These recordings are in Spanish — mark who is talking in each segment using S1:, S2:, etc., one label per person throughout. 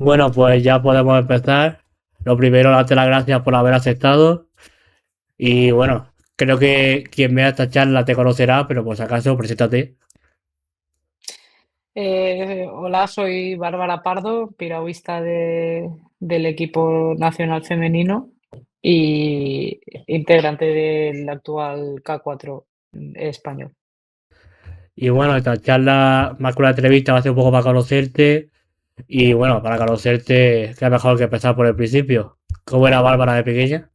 S1: Bueno, pues ya podemos empezar. Lo primero, darte las gracias por haber aceptado. Y bueno, creo que quien vea esta charla te conocerá, pero por si acaso, preséntate.
S2: Hola, soy Bárbara Pardo, piragüista del equipo nacional femenino y integrante del actual K4 español.
S1: Y bueno, esta charla, más que una entrevista, va a ser un poco para conocerte. Y bueno, para conocerte, qué mejor que empezar por el principio. ¿Cómo era Bárbara de pequeña?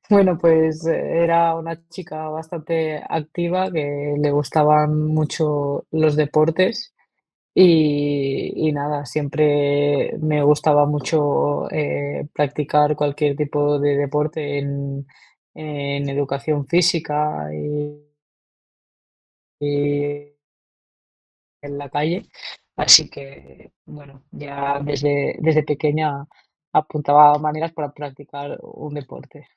S2: Bueno, pues era una chica bastante activa que le gustaban mucho los deportes y nada, siempre me gustaba mucho practicar cualquier tipo de deporte en educación física y en la calle. Así que, bueno, ya desde pequeña apuntaba maneras para practicar un deporte.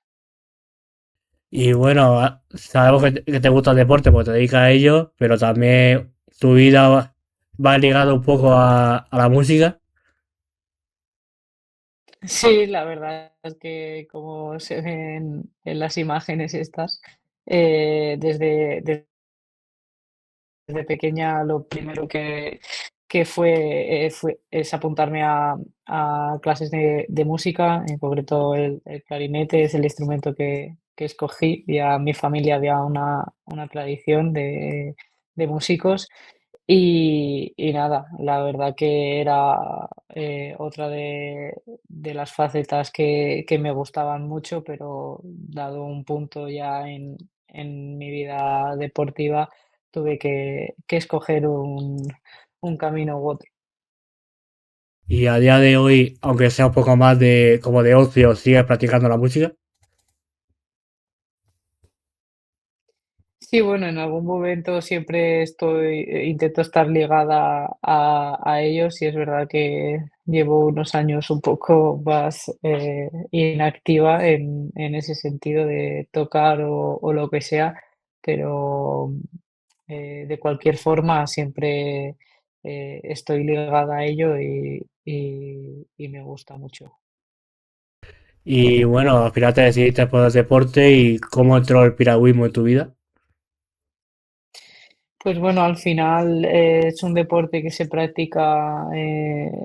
S1: Y bueno, sabemos que te gusta el deporte porque te dedicas a ello, pero también tu vida va ligada un poco a la música.
S2: Sí, la verdad es que como se ven en las imágenes estas, desde pequeña lo primero que es apuntarme a clases de música, en concreto el clarinete es el instrumento que escogí. Ya en mi familia había una tradición de músicos y nada, la verdad que era otra de las facetas que me gustaban mucho, pero dado un punto ya en mi vida deportiva tuve que escoger un camino u otro.
S1: Y a día de hoy, aunque sea un poco más de como de ocio, sigues practicando la música.
S2: Sí, bueno, en algún momento siempre intento estar ligada a ellos y es verdad que llevo unos años un poco más inactiva en ese sentido de tocar o lo que sea, pero de cualquier forma siempre estoy ligada a ello y me gusta mucho.
S1: Y bueno, al final te decidiste por el deporte y cómo entró el piragüismo en tu vida.
S2: Pues bueno, al final es un deporte que se practica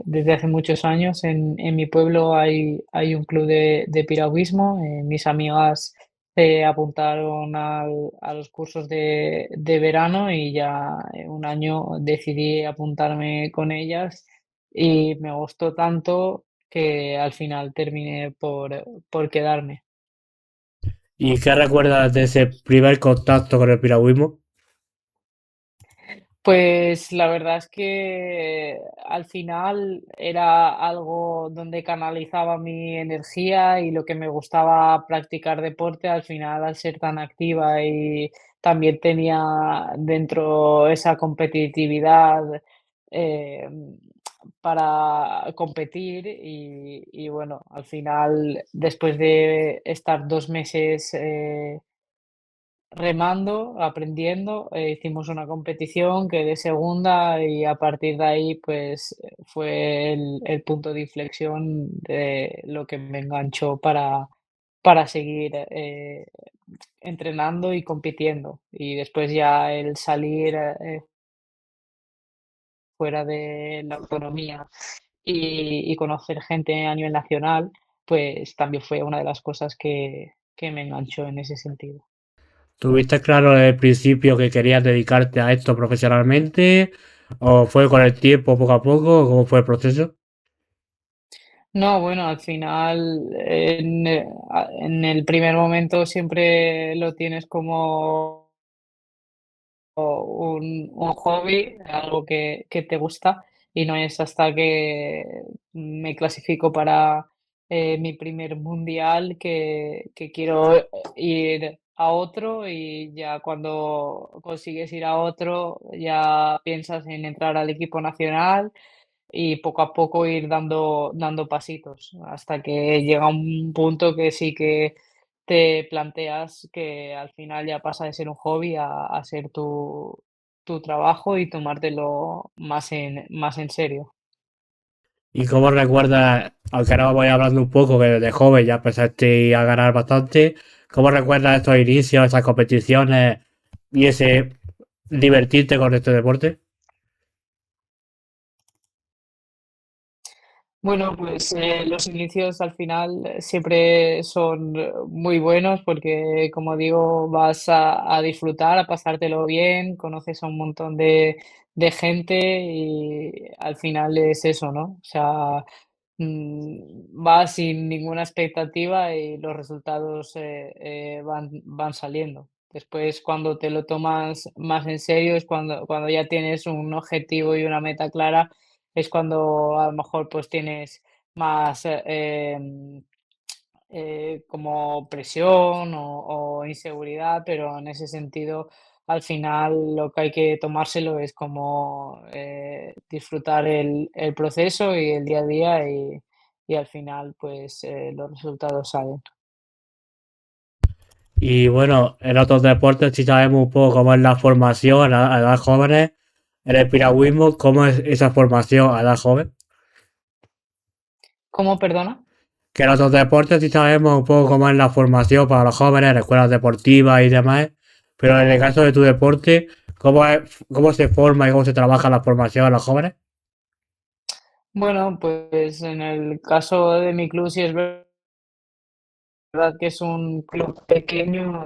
S2: desde hace muchos años. En mi pueblo hay un club de piragüismo. Mis amigas se apuntaron a los cursos de verano y ya un año decidí apuntarme con ellas y me gustó tanto que al final terminé por quedarme.
S1: ¿Y qué recuerdas de ese primer contacto con el piragüismo?
S2: Pues la verdad es que al final era algo donde canalizaba mi energía y lo que me gustaba practicar deporte, al final al ser tan activa y también tenía dentro esa competitividad eh, para competir y bueno, al final después de estar 2 meses remando, aprendiendo, hicimos una competición, quedé segunda y a partir de ahí, pues, fue el punto de inflexión de lo que me enganchó para seguir, entrenando y compitiendo. Y después ya el salir, fuera de la autonomía y conocer gente a nivel nacional, pues, también fue una de las cosas que me enganchó en ese sentido.
S1: ¿Tuviste claro desde el principio que querías dedicarte a esto profesionalmente? ¿O fue con el tiempo, poco a poco? ¿Cómo fue el proceso?
S2: No, bueno, al final en el primer momento siempre lo tienes como un hobby, algo que te gusta y no es hasta que me clasifico para mi primer mundial que quiero ir a otro y ya cuando consigues ir a otro ya piensas en entrar al equipo nacional y poco a poco ir dando pasitos, hasta que llega un punto que sí que te planteas que al final ya pasa de ser un hobby a ser tu trabajo y tomártelo más en serio.
S1: ¿Y cómo recuerdas, aunque ahora voy hablando un poco, que desde joven ya empezaste a ganar bastante, cómo recuerdas estos inicios, esas competiciones y ese divertirte con este deporte?
S2: Bueno, pues los inicios al final siempre son muy buenos porque, como digo, vas a disfrutar, a pasártelo bien, conoces a un montón de gente y al final es eso, ¿no? O sea, vas sin ninguna expectativa y los resultados van saliendo. Después, cuando te lo tomas más en serio, es cuando ya tienes un objetivo y una meta clara, es cuando a lo mejor pues tienes más como presión o inseguridad, pero en ese sentido, al final lo que hay que tomárselo es como disfrutar el proceso y el día a día y al final pues los resultados salen.
S1: Y bueno, en otros deportes sí sabemos un poco cómo es la formación a edad jóvenes. En el piragüismo, ¿cómo es esa formación a edad joven?
S2: ¿Cómo, perdona?
S1: Que en otros deportes sí sabemos un poco cómo es la formación para los jóvenes, en escuelas deportivas y demás. Pero en el caso de tu deporte, ¿cómo se forma y cómo se trabaja la formación a los jóvenes?
S2: Bueno, pues en el caso de mi club sí es verdad que es un club pequeño,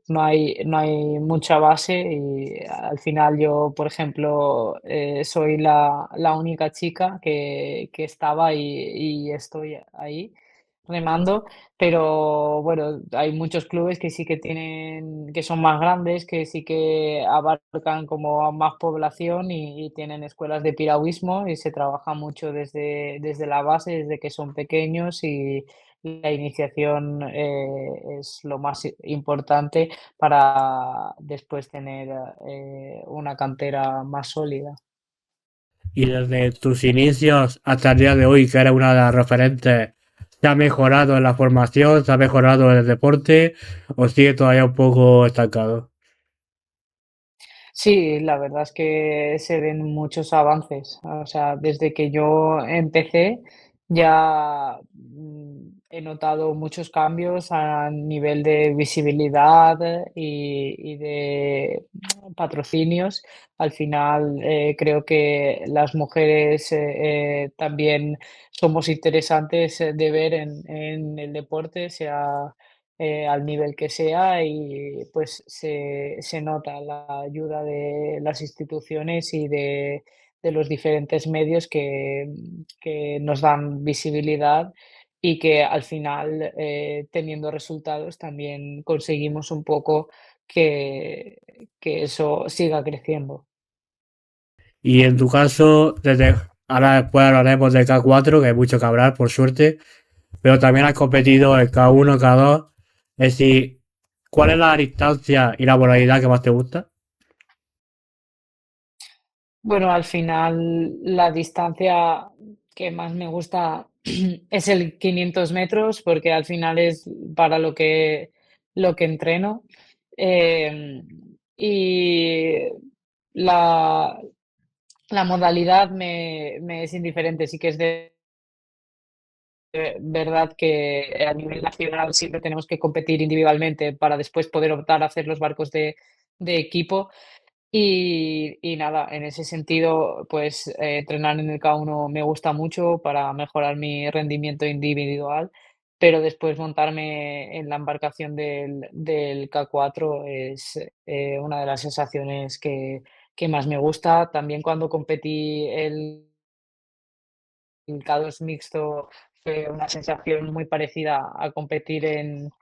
S2: no hay mucha base y al final yo, por ejemplo, soy la única chica que estaba y estoy ahí remando, pero bueno, hay muchos clubes que sí que tienen que son más grandes, que sí que abarcan como a más población y tienen escuelas de piragüismo y se trabaja mucho desde la base, desde que son pequeños y la iniciación es lo más importante para después tener una cantera más sólida.
S1: Y desde tus inicios hasta el día de hoy, que eres una de las referentes, ¿se ha mejorado en la formación? ¿Se ha mejorado en el deporte? ¿O sigue todavía un poco estancado?
S2: Sí, la verdad es que se ven muchos avances. O sea, desde que yo empecé ya he notado muchos cambios a nivel de visibilidad y de patrocinios. Al final, creo que las mujeres también somos interesantes de ver en el deporte, sea al nivel que sea y pues se nota la ayuda de las instituciones y de los diferentes medios que nos dan visibilidad y que al final, teniendo resultados, también conseguimos un poco que, que eso siga creciendo.
S1: Y en tu caso, ahora después hablaremos de K4, que hay mucho que hablar, por suerte, pero también has competido en K1, K2. Es decir, ¿cuál es la distancia y la modalidad que más te gusta?
S2: Bueno, al final la distancia que más me gusta es el 500 metros, porque al final es para lo que entreno. Y la, la modalidad me es indiferente, sí que es verdad que a nivel nacional siempre tenemos que competir individualmente para después poder optar a hacer los barcos de equipo. Y nada, en ese sentido, pues, entrenar en el K1 me gusta mucho para mejorar mi rendimiento individual, pero después montarme en la embarcación del K4 es, una de las sensaciones que más me gusta. También cuando competí el K2 mixto fue una sensación muy parecida a competir en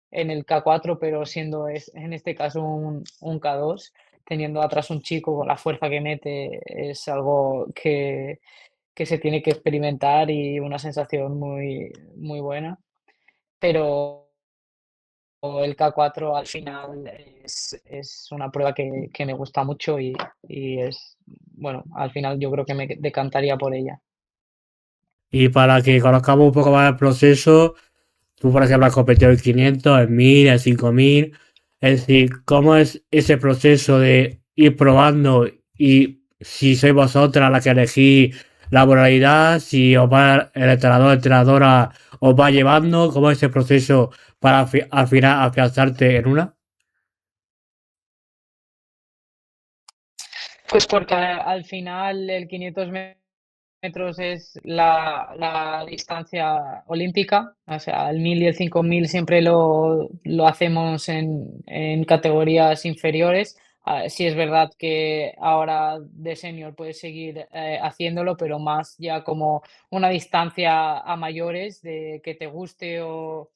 S2: el K4, pero siendo en este caso un K2, teniendo atrás un chico con la fuerza que mete, es algo que se tiene que experimentar y una sensación muy, muy buena. Pero el K4 al final es una prueba que me gusta mucho y es, bueno, al final yo creo que me decantaría por ella.
S1: Y para que conozcamos un poco más el proceso, tú, por ejemplo, has competido en 500, en 1000, en 5000. Es decir, ¿cómo es ese proceso de ir probando y si sois vosotras la que elegís la moralidad, si os va el entrenador, entrenadora os va llevando, cómo es ese proceso para al final afianzarte en una.
S2: Pues porque al final el 500 metros es la distancia olímpica, o sea, el 1000 y el 5000 siempre lo hacemos en categorías inferiores. Sí es verdad que ahora de senior puedes seguir haciéndolo, pero más ya como una distancia a mayores de que te guste o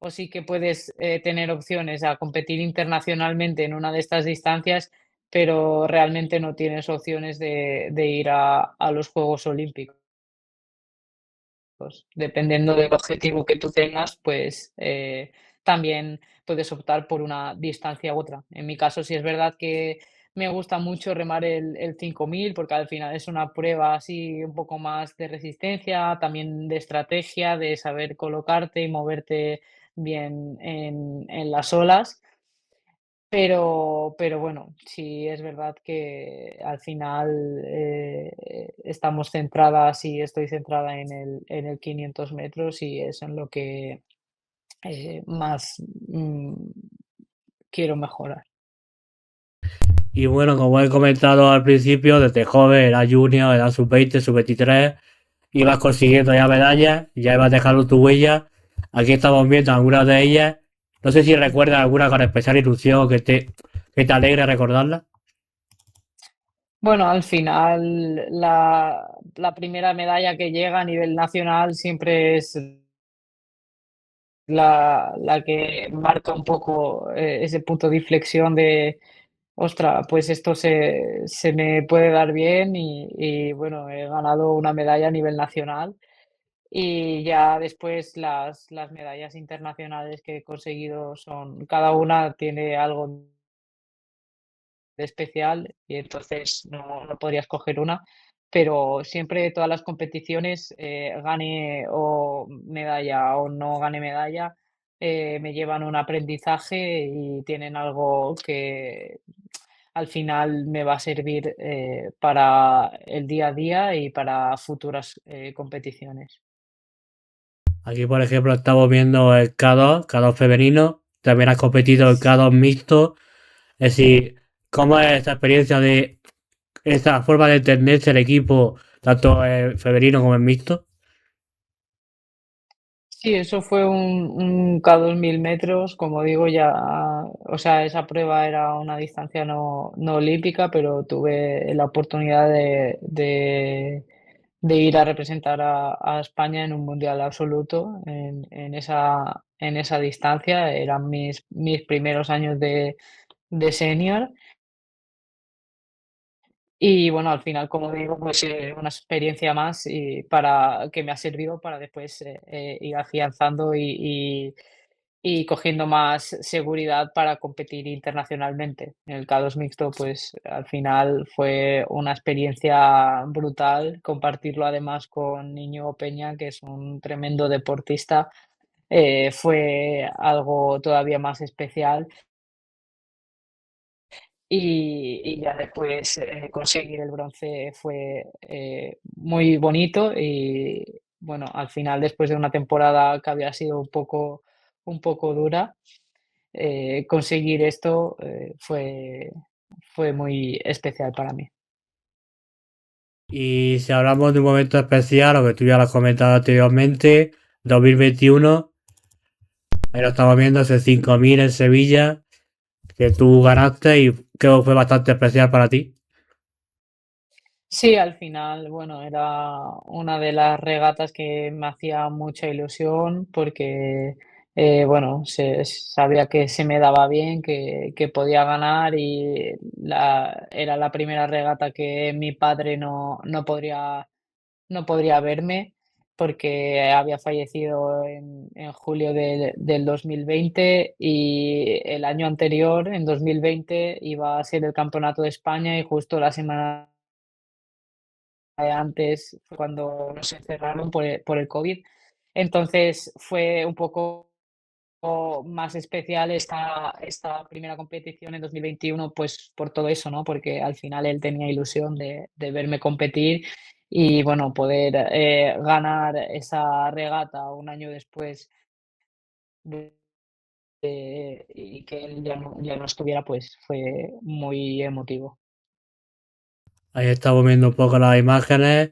S2: sí que puedes tener opciones a competir internacionalmente en una de estas distancias, pero realmente no tienes opciones de ir a los Juegos Olímpicos. Dependiendo del objetivo que tú tengas, pues también puedes optar por una distancia u otra. En mi caso, sí es verdad que me gusta mucho remar el 5000 porque al final es una prueba así un poco más de resistencia, también de estrategia, de saber colocarte y moverte bien en las olas. Pero bueno, sí es verdad que al final, estamos centradas y estoy centrada en el 500 metros y es en lo que, más, quiero mejorar.
S1: Y bueno, como he comentado al principio, desde joven, era junior, era sub-20, sub-23, ibas consiguiendo ya medallas, ya ibas dejando tu huella. Aquí estamos viendo algunas de ellas. No sé si recuerdas alguna con especial ilusión que te alegre recordarla.
S2: Bueno, al final la primera medalla que llega a nivel nacional siempre es la que marca un poco, ese punto de inflexión de: "Ostras, pues esto se me puede dar bien", y bueno, he ganado una medalla a nivel nacional. Y ya después las medallas internacionales que he conseguido son cada una tiene algo de especial y entonces no podría escoger una, pero siempre todas las competiciones, gane o medalla o no gane medalla, me llevan un aprendizaje y tienen algo que al final me va a servir, para el día a día y para futuras, competiciones.
S1: Aquí, por ejemplo, estamos viendo el K2, K2 femenino. También has competido el K2 mixto. Es decir, ¿cómo es esta experiencia de esta forma de entenderse el equipo, tanto en femenino como en mixto?
S2: Sí, eso fue un K2000 metros, como digo, ya, o sea, esa prueba era una distancia no olímpica, pero tuve la oportunidad de ir a representar a España en un mundial absoluto en esa distancia. Eran mis primeros años de senior. Y bueno, al final, como digo, pues una experiencia más y para que me ha servido para después ir afianzando y cogiendo más seguridad para competir internacionalmente. En el K2 mixto, pues al final fue una experiencia brutal compartirlo además con Niño Peña, que es un tremendo deportista. Fue algo todavía más especial y ya después, conseguir el bronce fue, muy bonito y, bueno, al final, después de una temporada que había sido un poco dura, conseguir esto, fue muy especial para mí.
S1: Y si hablamos de un momento especial, lo que tú ya lo has comentado anteriormente, 2021, ahí lo estamos viendo, ese 5000 en Sevilla, que tú ganaste y creo que fue bastante especial para ti.
S2: Sí, al final, bueno, era una de las regatas que me hacía mucha ilusión porque, bueno, sabía que se me daba bien, que podía ganar y era la primera regata que mi padre no podría verme porque había fallecido en julio del 2020 y el año anterior, en 2020, iba a ser el Campeonato de España y justo la semana antes fue cuando nos encerraron por el COVID. Entonces fue un poco más especial esta primera competición en 2021, pues por todo eso, ¿no? Porque al final él tenía ilusión de verme competir y bueno, poder ganar esa regata un año después y que él ya no estuviera, pues fue muy emotivo.
S1: Ahí estamos viendo un poco las imágenes.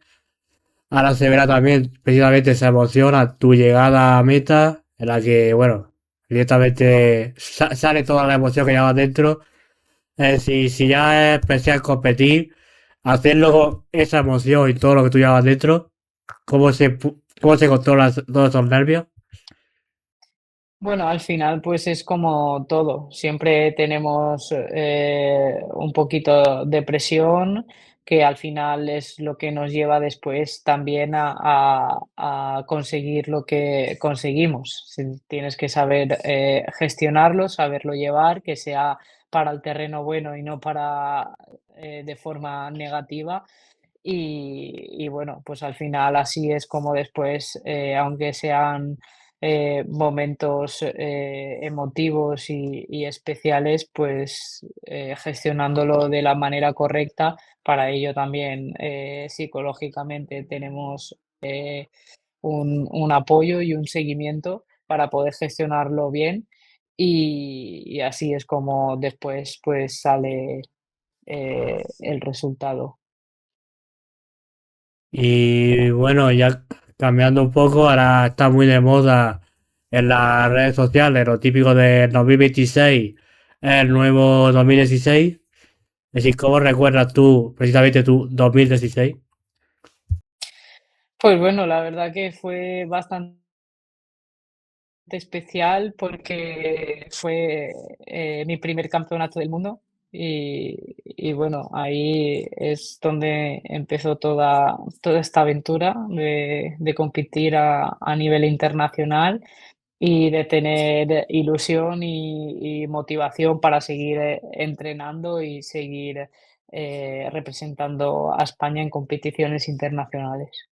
S1: Ahora se verá también precisamente esa emoción a tu llegada a meta, en la que, bueno, directamente sale toda la emoción que llevas dentro. Es decir, si ya es especial competir, hacerlo con esa emoción y todo lo que tú llevas dentro, cómo se controlan todos esos nervios?
S2: Bueno, al final, pues es como todo. Siempre tenemos un poquito de presión, que al final es lo que nos lleva después también a conseguir lo que conseguimos. Tienes que saber gestionarlo, saberlo llevar, que sea para el terreno bueno y no para de forma negativa. Y bueno, pues al final así es como después, aunque sean momentos emotivos y especiales, pues gestionándolo de la manera correcta. Para ello también psicológicamente tenemos un apoyo y un seguimiento para poder gestionarlo bien y así es como después pues sale el resultado.
S1: Y bueno, ya cambiando un poco, ahora está muy de moda en las redes sociales, lo típico de 2026, el nuevo 2016. Es decir, ¿cómo recuerdas tú, precisamente tu 2016?
S2: Pues bueno, la verdad que fue bastante especial porque fue mi primer campeonato del mundo y bueno, ahí es donde empezó toda esta aventura de competir a nivel internacional y de tener ilusión y motivación para seguir entrenando y seguir representando a España en competiciones internacionales.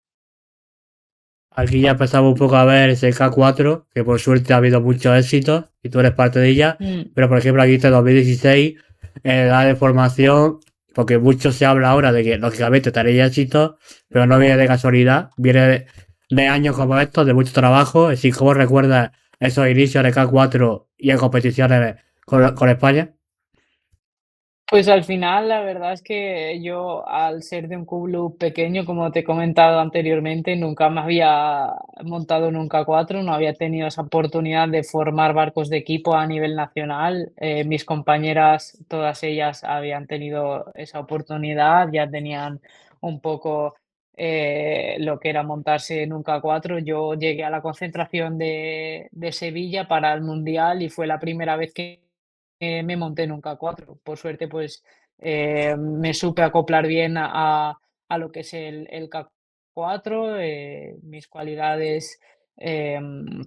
S1: Aquí ya empezamos un poco a ver ese K4, que por suerte ha habido muchos éxitos y tú eres parte de ella.
S2: Mm.
S1: Pero por ejemplo, aquí está 2016, edad de formación, porque mucho se habla ahora de que lógicamente tenéis éxitos, pero no viene de casualidad, viene de años como estos, de mucho trabajo. Es decir, ¿cómo recuerdas esos inicios de K4 y en competiciones con España?
S2: Pues al final, la verdad es que yo, al ser de un club pequeño, como te he comentado anteriormente, nunca me había montado en un K4, no había tenido esa oportunidad de formar barcos de equipo a nivel nacional. Mis compañeras, todas ellas habían tenido esa oportunidad, ya tenían un poco lo que era montarse en un K4. Yo llegué a la concentración de Sevilla para el Mundial y fue la primera vez que me monté en un K4. Por suerte, pues, me supe acoplar bien a lo que es el K4, mis cualidades, em,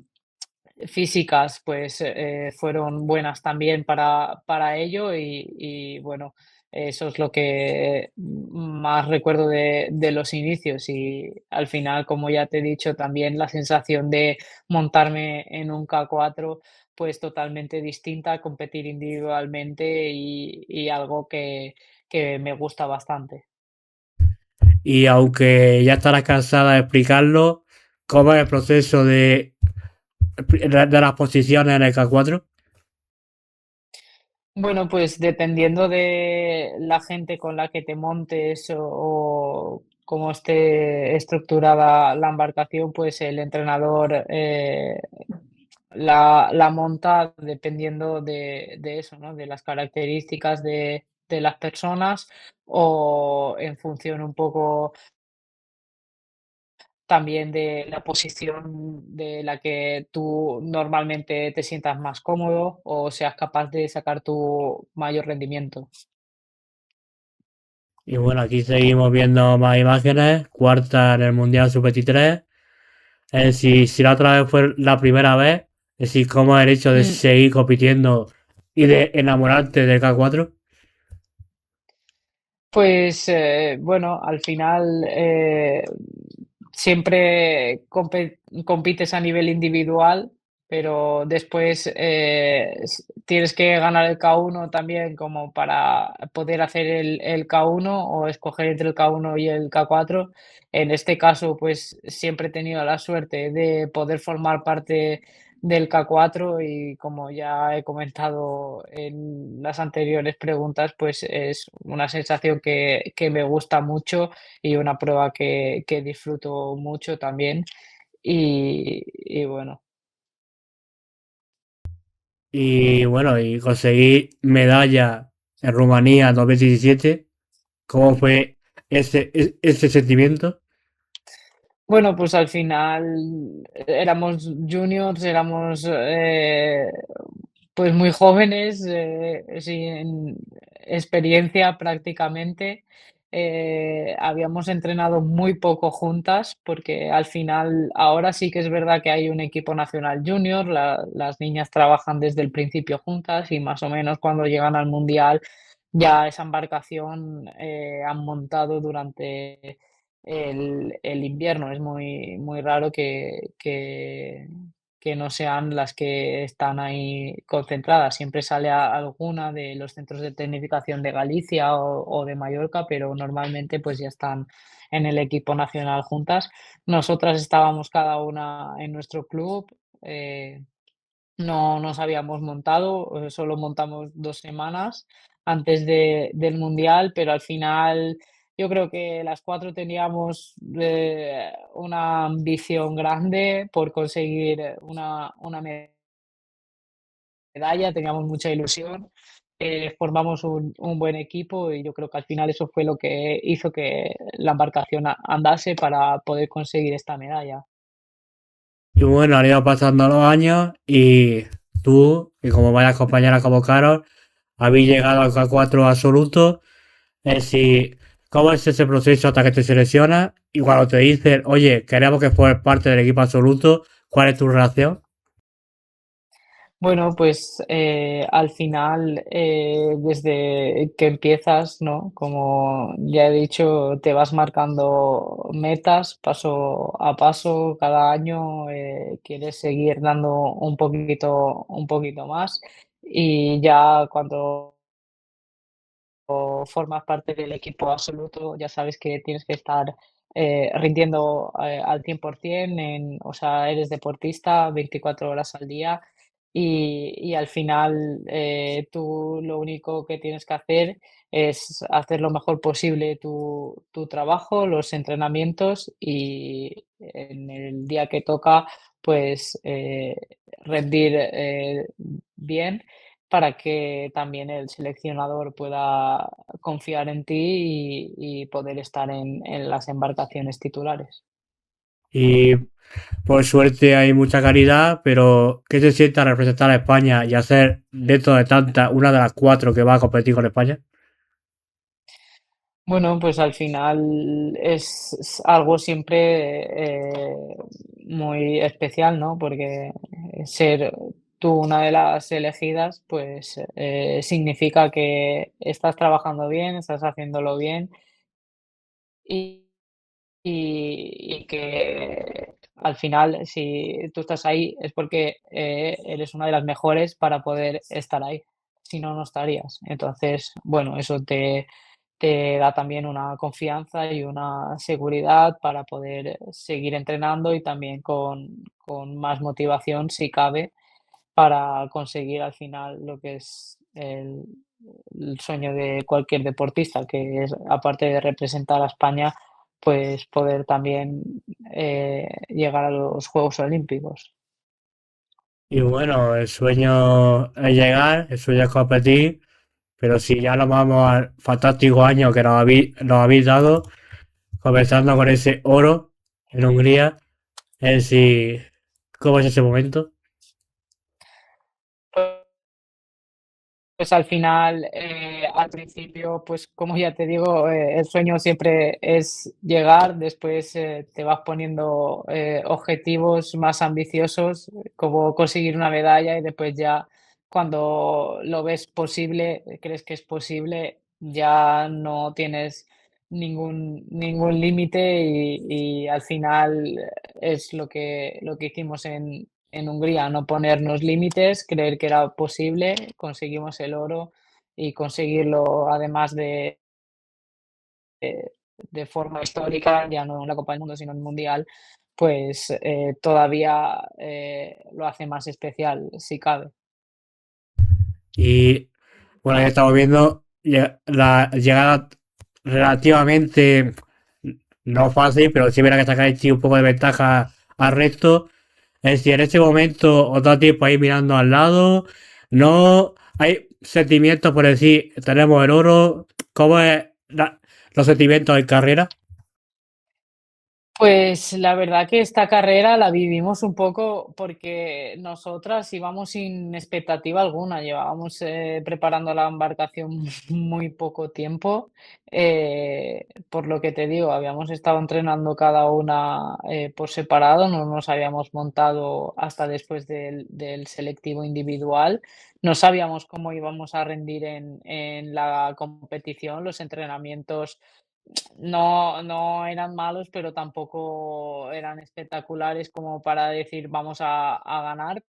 S2: físicas, pues, fueron buenas también para ello y bueno, eso es lo que más recuerdo de los inicios y al final, como ya te he dicho, también la sensación de montarme en un K4, pues totalmente distinta, a competir individualmente y algo que me gusta bastante.
S1: Y aunque ya estarás cansada de explicarlo, ¿cómo es el proceso de las posiciones en el K4?
S2: Bueno, pues dependiendo de la gente con la que te montes o cómo esté estructurada la embarcación, pues el entrenador la monta dependiendo de eso, ¿no? De las características de las personas o en función un poco también de la posición de la que tú normalmente te sientas más cómodo o seas capaz de sacar tu mayor rendimiento.
S1: Y bueno, aquí seguimos viendo más imágenes. Cuarta en el Mundial Sub-23. Si la otra vez fue la primera vez, es decir, cómo es el hecho de
S2: Mm,
S1: seguir compitiendo y de enamorarte del K4.
S2: Pues bueno, al final siempre compites a nivel individual, pero después tienes que ganar el K1 también como para poder hacer el K1 o escoger entre el K1 y el K4. En este caso, pues siempre he tenido la suerte de poder formar parte del K4 y como ya he comentado en las anteriores preguntas, pues es una sensación que me gusta mucho y una prueba que disfruto mucho también. Y bueno.
S1: Y bueno, y conseguí medalla en Rumanía en 2017. ¿Cómo fue ese sentimiento?
S2: Bueno, pues al final éramos juniors, éramos pues muy jóvenes, sin experiencia prácticamente. Habíamos entrenado muy poco juntas porque al final ahora sí que es verdad que hay un equipo nacional junior, las niñas trabajan desde el principio juntas y más o menos cuando llegan al mundial ya esa embarcación han montado durante el invierno. Es muy, muy raro que no sean las que están ahí concentradas. Siempre sale alguna de los centros de tecnificación de Galicia o de Mallorca, pero normalmente pues ya están en el equipo nacional juntas. Nosotras estábamos cada una en nuestro club. eh, no nos habíamos montado, solo montamos 2 semanas antes del mundial, pero al final yo creo que las 4 teníamos, una ambición grande por conseguir una medalla, teníamos mucha ilusión, formamos un buen equipo y yo creo que al final eso fue lo que hizo que la embarcación andase para poder conseguir esta medalla.
S1: Y bueno, han ido pasando los años y tú, y como varias compañeras como Carol, habéis llegado al K4 absoluto. Es decir, ¿cómo es ese proceso hasta que te seleccionas? Y cuando te dicen, oye, queremos que formes parte del equipo absoluto, ¿cuál es tu reacción?
S2: Bueno, pues al final, desde que empiezas, ¿no? Como ya he dicho, te vas marcando metas paso a paso cada año, quieres seguir dando un poquito más y ya cuando formas parte del equipo absoluto, ya sabes que tienes que estar rindiendo al 100%, o sea, eres deportista 24 horas al día y al final tú lo único que tienes que hacer es hacer lo mejor posible tu trabajo, los entrenamientos y en el día que toca, pues rendir bien para que también el seleccionador pueda confiar en ti y poder estar en las embarcaciones titulares.
S1: Y por suerte hay mucha calidad, pero ¿qué se siente al representar a España y hacer dentro de tantas una de las cuatro que va a competir con España?
S2: Bueno, pues al final es algo siempre muy especial, ¿no? Porque ser tú una de las elegidas, pues significa que estás trabajando bien, estás haciéndolo bien y y que al final, si tú estás ahí, es porque, eres una de las mejores para poder estar ahí, si no, no estarías. Entonces, bueno, eso te da también una confianza y una seguridad para poder seguir entrenando y también con más motivación, si cabe, para conseguir al final lo que es el sueño de cualquier deportista, que es, aparte de representar a España, pues poder también llegar a los Juegos Olímpicos.
S1: Y bueno, el sueño es llegar, el sueño es competir, pero si ya nos vamos al fantástico año que nos habéis dado, comenzando con ese oro en Hungría, es decir, ¿cómo es ese momento?
S2: Pues al final, al principio, pues como ya te digo, el sueño siempre es llegar, después te vas poniendo objetivos más ambiciosos, como conseguir una medalla y después ya cuando lo ves posible, crees que es posible, ya no tienes ningún límite y al final es lo que hicimos en Hungría, no ponernos límites, creer que era posible, conseguimos el oro y conseguirlo además de forma histórica, ya no en la Copa del Mundo, sino en el Mundial, pues todavía lo hace más especial, si cabe.
S1: Y bueno, ya estamos viendo la llegada relativamente no fácil, pero sí verá que sacáis un poco de ventaja al resto. Es decir, en este momento os da tiempo a ir mirando al lado. No hay sentimientos por decir, tenemos el oro. ¿Cómo es los sentimientos en carrera?
S2: Pues la verdad que esta carrera la vivimos un poco porque nosotras íbamos sin expectativa alguna, llevábamos preparando la embarcación muy poco tiempo, por lo que te digo, habíamos estado entrenando cada una por separado, no nos habíamos montado hasta después del selectivo individual, no sabíamos cómo íbamos a rendir en la competición, los entrenamientos no eran malos, pero tampoco eran espectaculares como para decir vamos a ganar,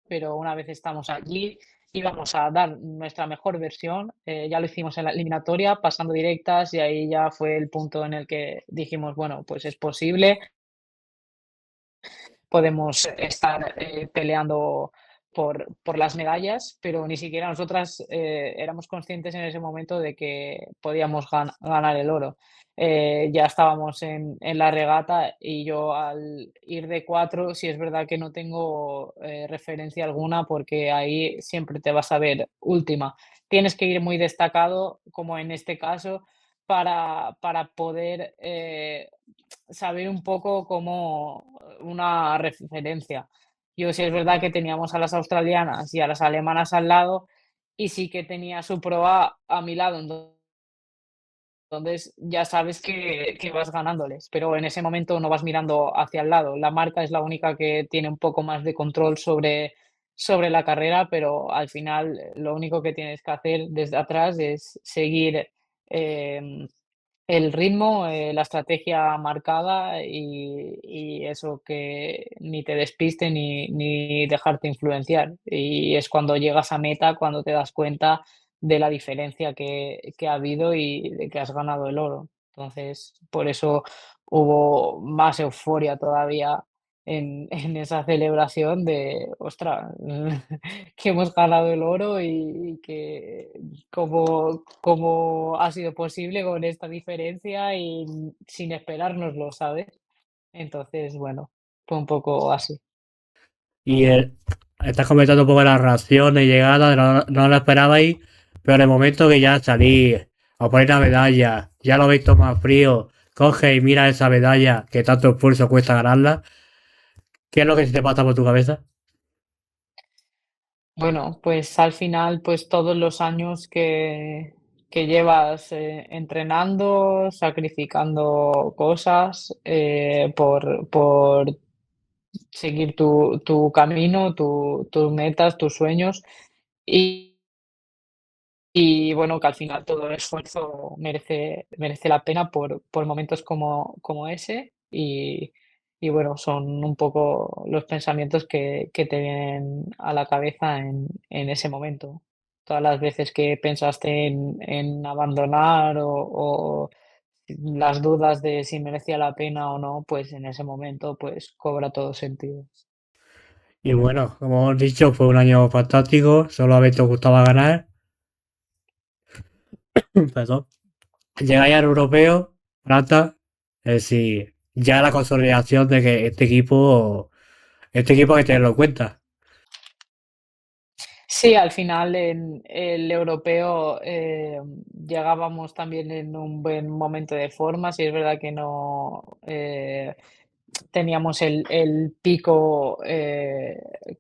S2: pero una vez estamos allí íbamos a dar nuestra mejor versión. Ya lo hicimos en la eliminatoria, pasando directas, y ahí ya fue el punto en el que dijimos, bueno, pues es posible, podemos estar peleando por las medallas, pero ni siquiera nosotras éramos conscientes en ese momento de que podíamos ganar el oro. Ya estábamos en la regata y yo al ir de cuatro, sí es verdad que no tengo referencia alguna porque ahí siempre te vas a ver última. Tienes que ir muy destacado, como en este caso, para poder saber un poco como una referencia. Yo sí es verdad que teníamos a las australianas y a las alemanas al lado y sí que tenía su proa a mi lado, entonces ya sabes que vas ganándoles, pero en ese momento no vas mirando hacia el lado. La marca es la única que tiene un poco más de control sobre la carrera, pero al final lo único que tienes que hacer desde atrás es seguir em, el ritmo, la estrategia marcada y eso, que ni te despiste ni dejarte influenciar. Y es cuando llegas a meta, cuando te das cuenta de la diferencia que ha habido y de que has ganado el oro. Entonces, por eso hubo más euforia todavía en esa celebración de, ostras, que hemos ganado el oro y que cómo ha sido posible con esta diferencia y sin esperárnoslo, ¿sabes? Entonces, bueno, fue un poco así.
S1: Y estás comentando un poco la reacción de llegada, no lo esperabais, pero en el momento que ya salís a poner la medalla, ya lo habéis tomado frío, coge y mira esa medalla que tanto esfuerzo cuesta ganarla, ¿qué es lo que se te pasa por tu cabeza?
S2: Bueno, pues al final, pues todos los años que llevas entrenando, sacrificando cosas por seguir tu camino, tus metas, tus sueños. Y, y bueno, que al final todo el esfuerzo merece la pena por momentos como ese. Y bueno, son un poco los pensamientos que te vienen a la cabeza en ese momento. Todas las veces que pensaste en abandonar o las dudas de si merecía la pena o no, pues en ese momento pues cobra todo sentido.
S1: Y bueno, como hemos dicho, fue un año fantástico, solamente os gustaba ganar, perdón. Llegáis al europeo, plata, es decir, ya la consolidación de que este equipo hay que tenerlo en cuenta.
S2: Sí, al final en el europeo llegábamos también en un buen momento de forma. Sí, es verdad que no teníamos el pico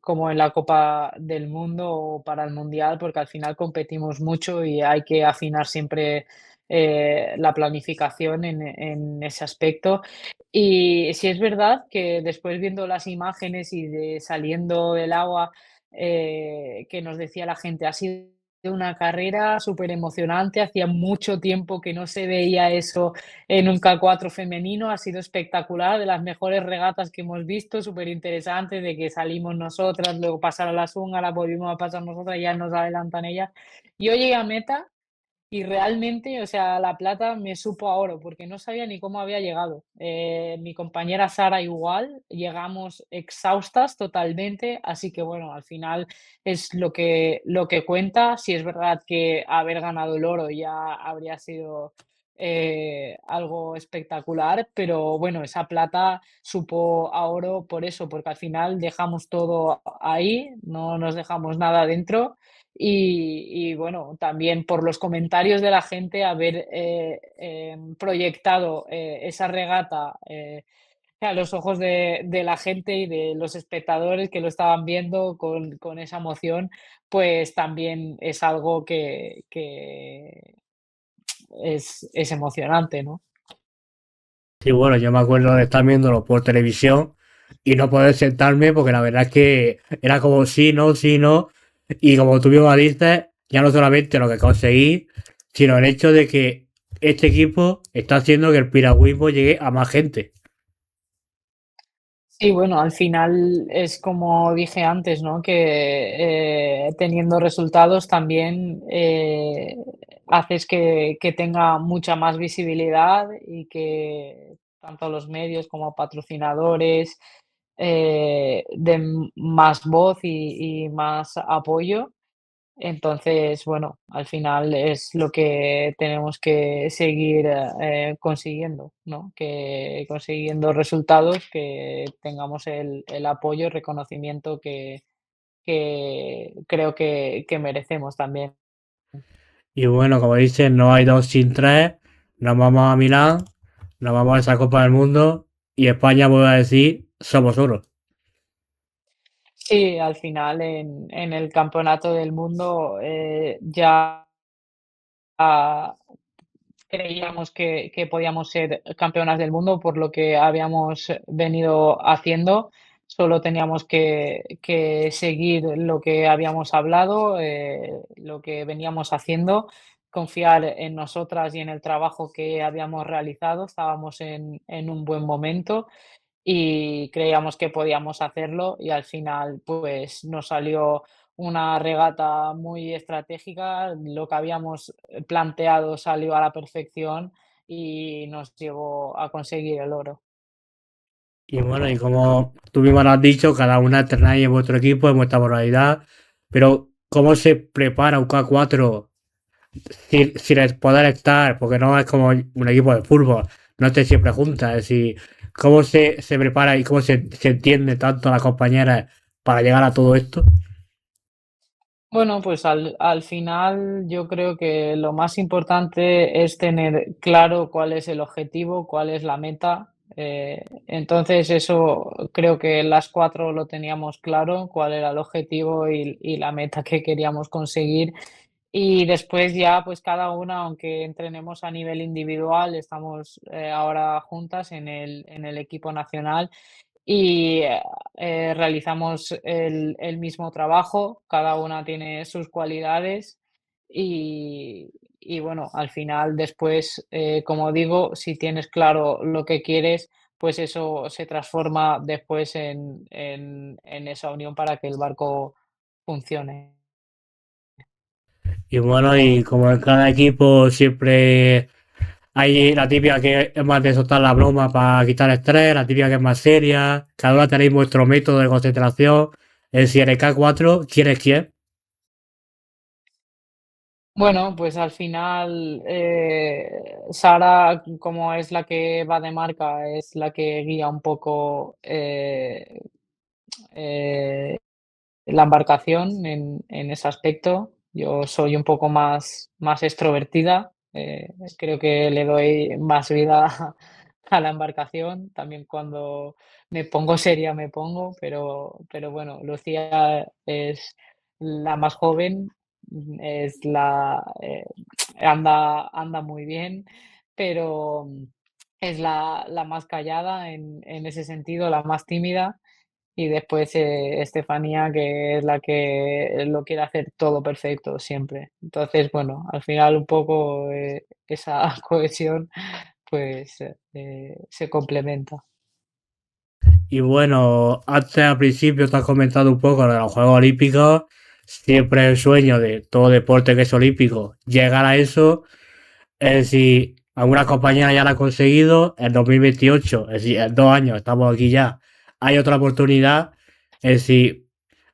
S2: como en la Copa del Mundo o para el Mundial, porque al final competimos mucho y hay que afinar siempre la planificación en ese aspecto. Y sí es verdad que después viendo las imágenes y de saliendo del agua que nos decía la gente, ha sido una carrera súper emocionante. Hacía mucho tiempo que no se veía eso en un K4 femenino. Ha sido espectacular, de las mejores regatas que hemos visto, súper interesante, de que salimos nosotras, luego pasaron las húngaras, volvimos a pasar nosotras, ya nos adelantan ellas. Yo llegué a meta y realmente, o sea, la plata me supo a oro, porque no sabía ni cómo había llegado. Mi compañera Sara igual, llegamos exhaustas totalmente, así que bueno, al final es lo que cuenta. Si es verdad que haber ganado el oro ya habría sido algo espectacular, pero bueno, esa plata supo a oro por eso, porque al final dejamos todo ahí, no nos dejamos nada dentro y bueno, también por los comentarios de la gente, haber, proyectado, esa regata, a los ojos de la gente y de los espectadores que lo estaban viendo con esa emoción, pues también es algo que es emocionante, ¿no?
S1: Sí, bueno, yo me acuerdo de estar viéndolo por televisión y no poder sentarme porque la verdad es que era como sí, no, sí, no. Y como tú mismo dices, ya no solamente lo que conseguí, sino el hecho de que este equipo está haciendo que el piragüismo llegue a más gente.
S2: Sí, bueno, al final es como dije antes, ¿no? Que teniendo resultados también haces que tenga mucha más visibilidad y que tanto los medios como patrocinadores den más voz y más apoyo. Entonces, bueno, al final es lo que tenemos que seguir, consiguiendo, ¿no? Que consiguiendo resultados, que tengamos el apoyo y reconocimiento que creo que merecemos también.
S1: Y bueno, como dicen, no hay dos sin tres. Nos vamos a Milán, nos vamos a esa Copa del Mundo y España vuelve a decir, somos uno.
S2: Sí, al final en el campeonato del mundo, ya creíamos que podíamos ser campeonas del mundo por lo que habíamos venido haciendo. Solo teníamos que seguir lo que habíamos hablado, lo que veníamos haciendo, confiar en nosotras y en el trabajo que habíamos realizado. Estábamos en un buen momento y creíamos que podíamos hacerlo y al final pues nos salió una regata muy estratégica, lo que habíamos planteado salió a la perfección y nos llevó a conseguir el oro.
S1: Y bueno, y como tú mismo lo has dicho, cada una entrenáis en vuestro equipo, en vuestra modalidad, pero ¿cómo se prepara un K4 sin poder estar? Porque no es como un equipo de fútbol, no esté siempre juntas, es decir, ¿cómo se prepara y cómo se entiende tanto a las compañeras para llegar a todo esto?
S2: Bueno, pues al final yo creo que lo más importante es tener claro cuál es el objetivo, cuál es la meta. Entonces eso creo que las cuatro lo teníamos claro, cuál era el objetivo y la meta que queríamos conseguir. Y después ya, pues cada una, aunque entrenemos a nivel individual, estamos ahora juntas en el equipo nacional y realizamos el mismo trabajo, cada una tiene sus cualidades y bueno, al final después, como digo, si tienes claro lo que quieres, pues eso se transforma después en esa unión para que el barco funcione.
S1: Y bueno, y como en cada equipo siempre hay la típica que es más de soltar la broma para quitar estrés, la típica que es más seria, cada una tenéis vuestro método de concentración, es decir, en el K4, ¿quién es quién?
S2: Bueno, pues al final, Sara, como es la que va de marca, es la que guía un poco, eh, la embarcación en ese aspecto. Yo soy un poco más extrovertida, creo que le doy más vida a la embarcación. También cuando me pongo seria me pongo, pero bueno, Lucía es la más joven, es anda muy bien, pero es la más callada en ese sentido, la más tímida. y después Estefanía, que es la que lo quiere hacer todo perfecto siempre. Entonces, bueno, al final un poco esa cohesión pues se complementa.
S1: Y bueno, antes al principio te has comentado un poco lo de los Juegos Olímpicos. Siempre el sueño de todo deporte que es olímpico, llegar a eso. Es decir, algunas compañeras ya lo han conseguido en 2028, es decir, en 2 años estamos aquí ya. Hay otra oportunidad, es decir,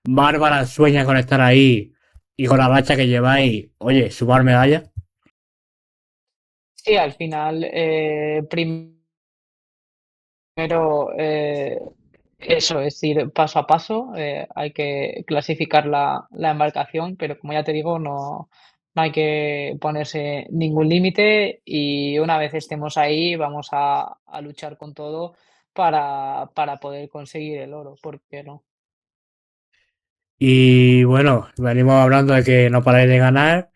S1: Bárbara sueña con estar ahí y con la racha que lleváis, oye, sumar medallas.
S2: Sí, al final, primero, eso, es ir paso a paso, hay que clasificar la embarcación, pero como ya te digo, no hay que ponerse ningún límite y una vez estemos ahí vamos a luchar con todo para poder conseguir el oro, ¿por qué no?
S1: Y bueno, venimos hablando de que no paráis de ganar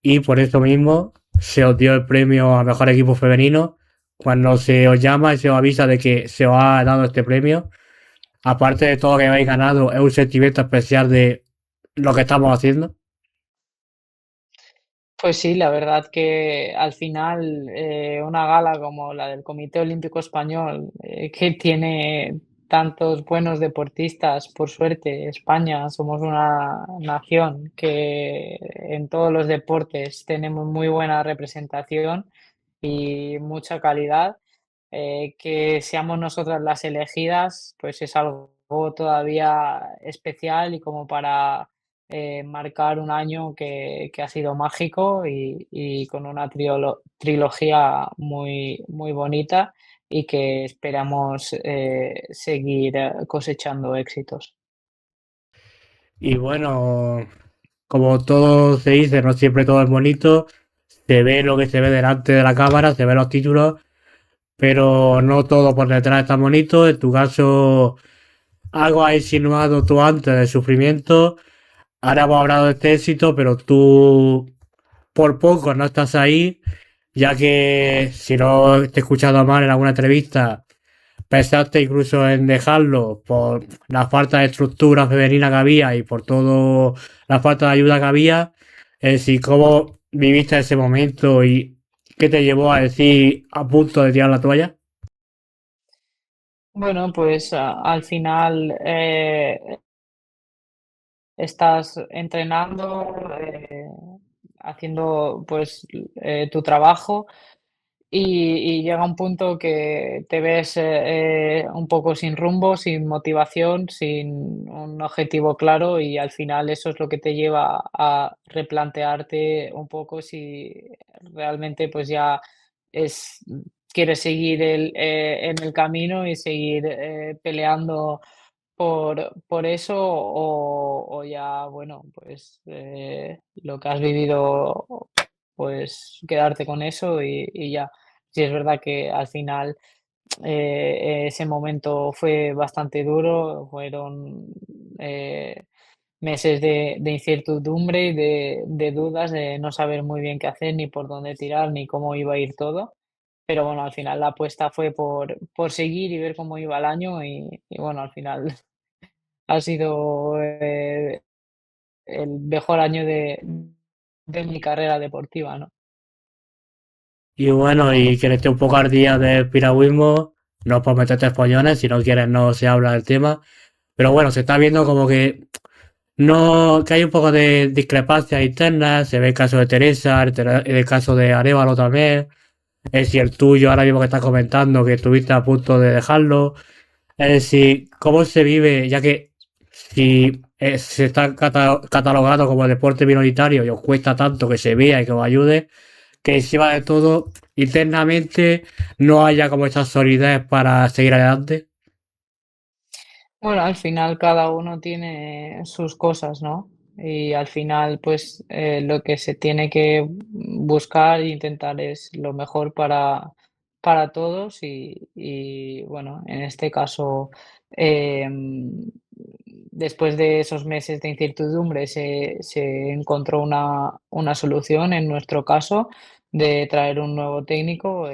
S1: y por eso mismo se os dio el premio a mejor equipo femenino. Cuando se os llama y se os avisa de que se os ha dado este premio, aparte de todo lo que habéis ganado, es un sentimiento especial de lo que estamos haciendo.
S2: Pues sí, la verdad que al final una gala como la del Comité Olímpico Español, que tiene tantos buenos deportistas, por suerte, España somos una nación que en todos los deportes tenemos muy buena representación y mucha calidad. Que seamos nosotras las elegidas, pues es algo todavía especial y como para marcar un año que ha sido mágico y con una trilogía muy bonita y que esperamos seguir cosechando éxitos.
S1: Y bueno, como todo se dice, no siempre todo es bonito. Se ve lo que se ve delante de la cámara, se ven los títulos, pero no todo por detrás está bonito. En tu caso, algo has insinuado tú antes del sufrimiento. Ahora hemos hablado de este éxito, pero tú por poco no estás ahí, ya que si no te he escuchado mal en alguna entrevista, pensaste incluso en dejarlo por la falta de estructura femenina que había y por todo la falta de ayuda que había. Es decir, cómo viviste ese momento y qué te llevó a decir a punto de tirar la toalla.
S2: Bueno, pues al final estás entrenando, haciendo pues tu trabajo y llega un punto que te ves un poco sin rumbo, sin motivación, sin un objetivo claro y al final eso es lo que te lleva a replantearte un poco si realmente pues ya es, quieres seguir en el camino y seguir peleando por eso o ya, bueno, pues lo que has vivido, pues quedarte con eso y ya. Sí, es verdad que al final ese momento fue bastante duro, fueron meses de incertidumbre y de dudas, de no saber muy bien qué hacer, ni por dónde tirar, ni cómo iba a ir todo. Pero bueno, al final la apuesta fue por seguir y ver cómo iba el año y bueno, al final ha sido el mejor año de mi carrera deportiva, ¿no?
S1: Y bueno, y que esté un poco al día del piragüismo, no es por meterte espollones, si no quieres no se habla del tema. Pero bueno, se está viendo como que no, que hay un poco de discrepancias internas, se ve el caso de Teresa, el caso de Arévalo también, es decir, el tuyo ahora mismo que estás comentando que estuviste a punto de dejarlo, es decir, cómo se vive, ya que si se está catalogado como deporte minoritario y os cuesta tanto que se vea y que os ayude, que encima de todo, internamente no haya como esa solidez para seguir adelante.
S2: Bueno, al final cada uno tiene sus cosas, ¿no? Y al final, pues lo que se tiene que buscar e intentar es lo mejor para todos y, bueno, en este caso, después de esos meses de incertidumbre se encontró una solución en nuestro caso de traer un nuevo técnico,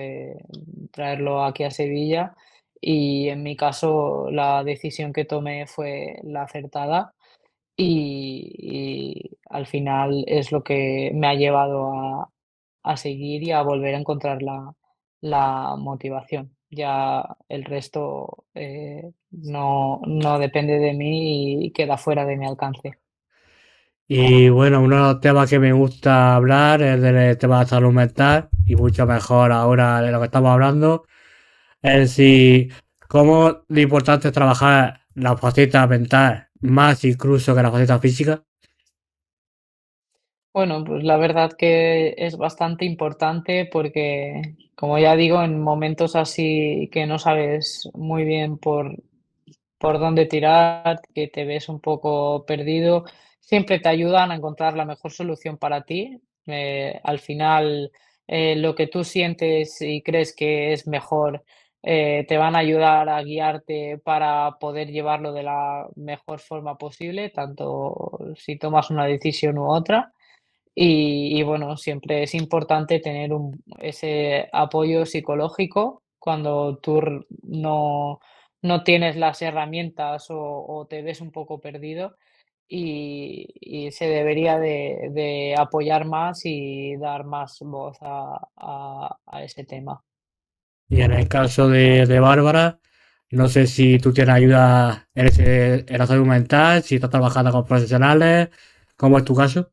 S2: traerlo aquí a Sevilla y en mi caso la decisión que tomé fue la acertada y al final es lo que me ha llevado a seguir y a volver a encontrar la motivación. Ya el resto, no depende de mí y queda fuera de mi alcance.
S1: Y bueno, uno de los temas que me gusta hablar es del tema de salud mental y mucho mejor ahora de lo que estamos hablando. Es si cómo de importante es trabajar la faceta mental más incluso que la faceta física.
S2: Bueno, pues la verdad que es bastante importante porque, como ya digo, en momentos así que no sabes muy bien por dónde tirar, que te ves un poco perdido, siempre te ayudan a encontrar la mejor solución para ti. Al final, lo que tú sientes y crees que es mejor, te van a ayudar a guiarte para poder llevarlo de la mejor forma posible, tanto si tomas una decisión u otra. Y bueno, siempre es importante tener ese apoyo psicológico cuando tú no tienes las herramientas o te ves un poco perdido y se debería de apoyar más y dar más voz a ese tema.
S1: Y en el caso de Bárbara, no sé si tú tienes ayuda en la salud mental, si estás trabajando con profesionales, ¿cómo es tu caso?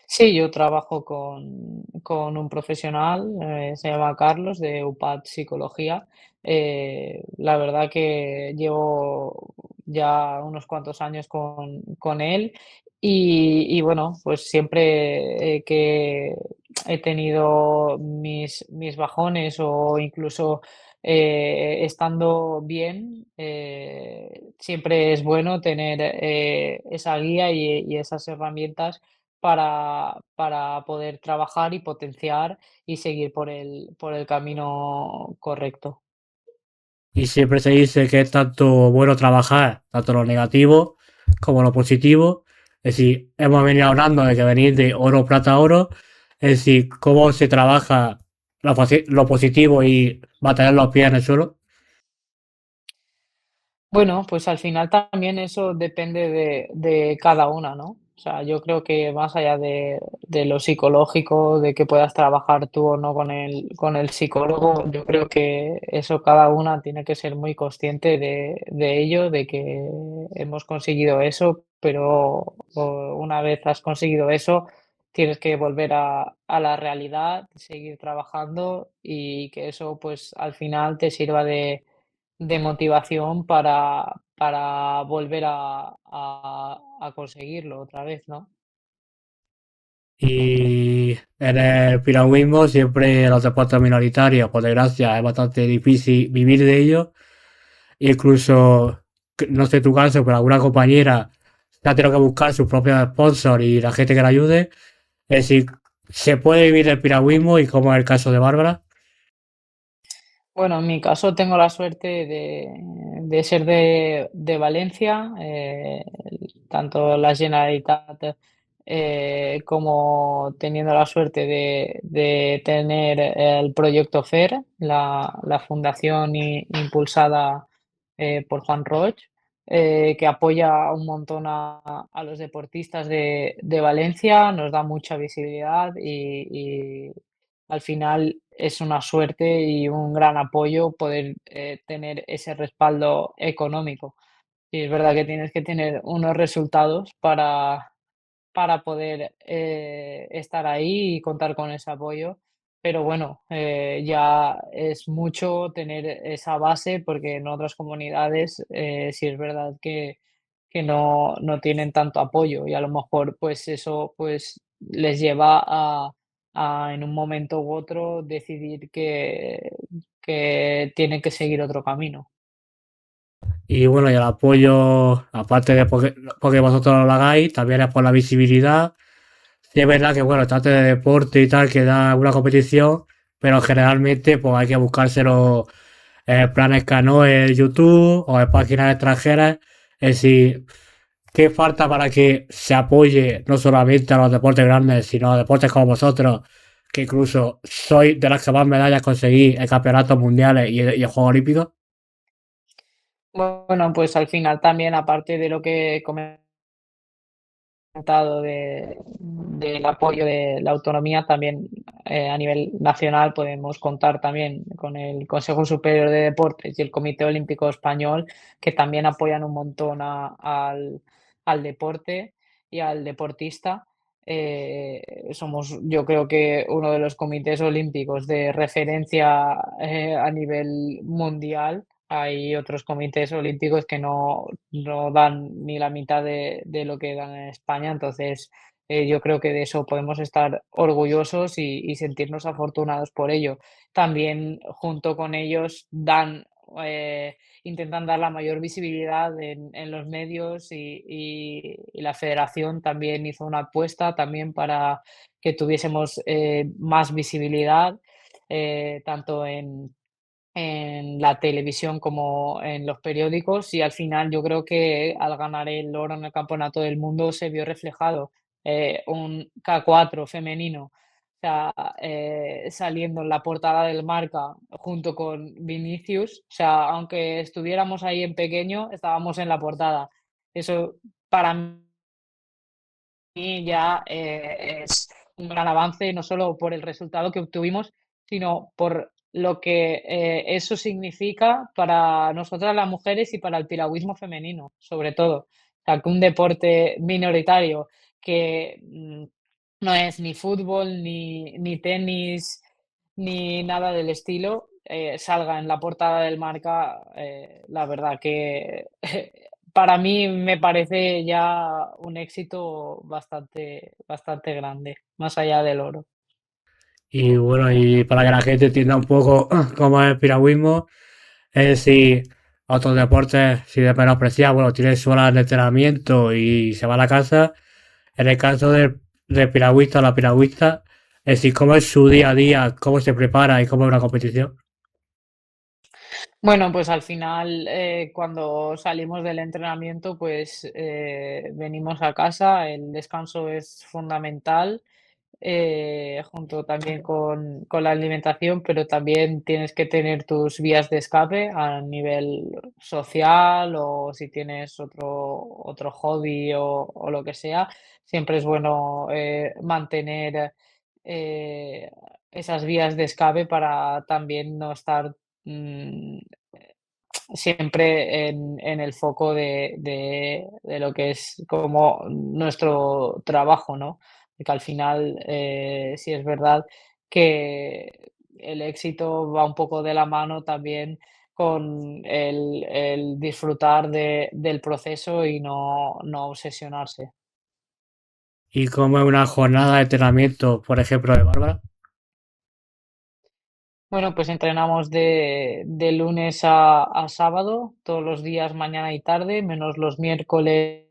S2: Sí, yo trabajo con un profesional, se llama Carlos, de UPAD Psicología. La verdad que llevo ya unos cuantos años con él y bueno, pues siempre que he tenido mis bajones o incluso estando bien, siempre es bueno tener esa guía y esas herramientas para poder trabajar y potenciar y seguir por el camino correcto.
S1: Y siempre se dice que es tanto bueno trabajar, tanto lo negativo como lo positivo. Es decir, hemos venido hablando de que venir de oro, plata, oro. Es decir, cómo se trabaja lo positivo y mantener los pies en el suelo.
S2: Bueno, pues al final también eso depende de cada una, ¿no? O sea, yo creo que más allá de lo psicológico, de que puedas trabajar tú o no con el psicólogo, yo creo que eso cada una tiene que ser muy consciente de ello, de que hemos conseguido eso, pero una vez has conseguido eso, tienes que volver a la realidad, seguir trabajando y que eso pues al final te sirva de motivación para volver a conseguirlo otra vez, ¿no?
S1: Y en el piragüismo, siempre los deportes minoritarios, por desgracia, es bastante difícil vivir de ellos. Incluso, no sé tu caso, pero alguna compañera se ha tenido que buscar sus propios sponsors y la gente que la ayude. Es decir, se puede vivir del piragüismo y como es el caso de Bárbara.
S2: Bueno, en mi caso tengo la suerte de ser de Valencia, tanto la Generalitat, como teniendo la suerte de tener el proyecto FAIR, la fundación impulsada por Juan Roig, que apoya un montón a los deportistas de Valencia, nos da mucha visibilidad y al final es una suerte y un gran apoyo poder tener ese respaldo económico. Y es verdad que tienes que tener unos resultados para poder estar ahí y contar con ese apoyo. Pero bueno, ya es mucho tener esa base porque en otras comunidades sí es verdad que no tienen tanto apoyo y a lo mejor pues eso pues les lleva a en un momento u otro decidir que tienen que seguir otro camino.
S1: Y bueno, y el apoyo, aparte de porque vosotros lo hagáis, también es por la visibilidad. Sí, es verdad que, bueno, trate de deporte y tal, que da una competición, pero generalmente pues hay que buscárselo en planes canoe en YouTube o en páginas extranjeras. Es decir, ¿qué falta para que se apoye no solamente a los deportes grandes, sino a deportes como vosotros, que incluso sois de las que más medallas conseguís en campeonatos mundiales y en Juegos Olímpicos?
S2: Bueno, pues al final también, aparte de lo que comentado del apoyo de la autonomía, también a nivel nacional podemos contar también con el Consejo Superior de Deportes y el Comité Olímpico Español, que también apoyan un montón al deporte y al deportista. Somos, yo creo que uno de los comités olímpicos de referencia a nivel mundial. Hay otros comités olímpicos que no dan ni la mitad de lo que dan en España, entonces yo creo que de eso podemos estar orgullosos y sentirnos afortunados por ello. También junto con ellos eh, intentan dar la mayor visibilidad en los medios y la federación también hizo una apuesta también para que tuviésemos más visibilidad, tanto en la televisión como en los periódicos y al final yo creo que al ganar el oro en el Campeonato del Mundo se vio reflejado un K4 femenino, o sea, saliendo en la portada del Marca junto con Vinicius, o sea, aunque estuviéramos ahí en pequeño, estábamos en la portada. Eso para mí ya es un gran avance, no solo por el resultado que obtuvimos, sino por lo que eso significa para nosotras las mujeres y para el piragüismo femenino, sobre todo. O sea, que un deporte minoritario que no es ni fútbol, ni tenis, ni nada del estilo, salga en la portada del Marca, la verdad que para mí me parece ya un éxito bastante grande, más allá del oro.
S1: Y bueno, y para que la gente entienda un poco cómo es el piragüismo, es decir, otros deportes, si de menospreciar, bueno, tiene su hora de entrenamiento y se va a la casa. En el caso del piragüista o la piragüista, es decir, cómo es su día a día, cómo se prepara y cómo es una competición.
S2: Bueno, pues al final, cuando salimos del entrenamiento, pues venimos a casa, el descanso es fundamental, junto también con la alimentación, pero también tienes que tener tus vías de escape a nivel social o si tienes otro hobby o lo que sea. Siempre es bueno mantener eh, esas vías de escape para también no estar mm, siempre en el foco de lo que es como nuestro trabajo, ¿no? Porque al final, sí es verdad que el éxito va un poco de la mano también con el disfrutar del proceso y no obsesionarse.
S1: Y cómo es una jornada de entrenamiento, por ejemplo, de Bárbara.
S2: Bueno, pues entrenamos de lunes a sábado, todos los días, mañana y tarde, menos los miércoles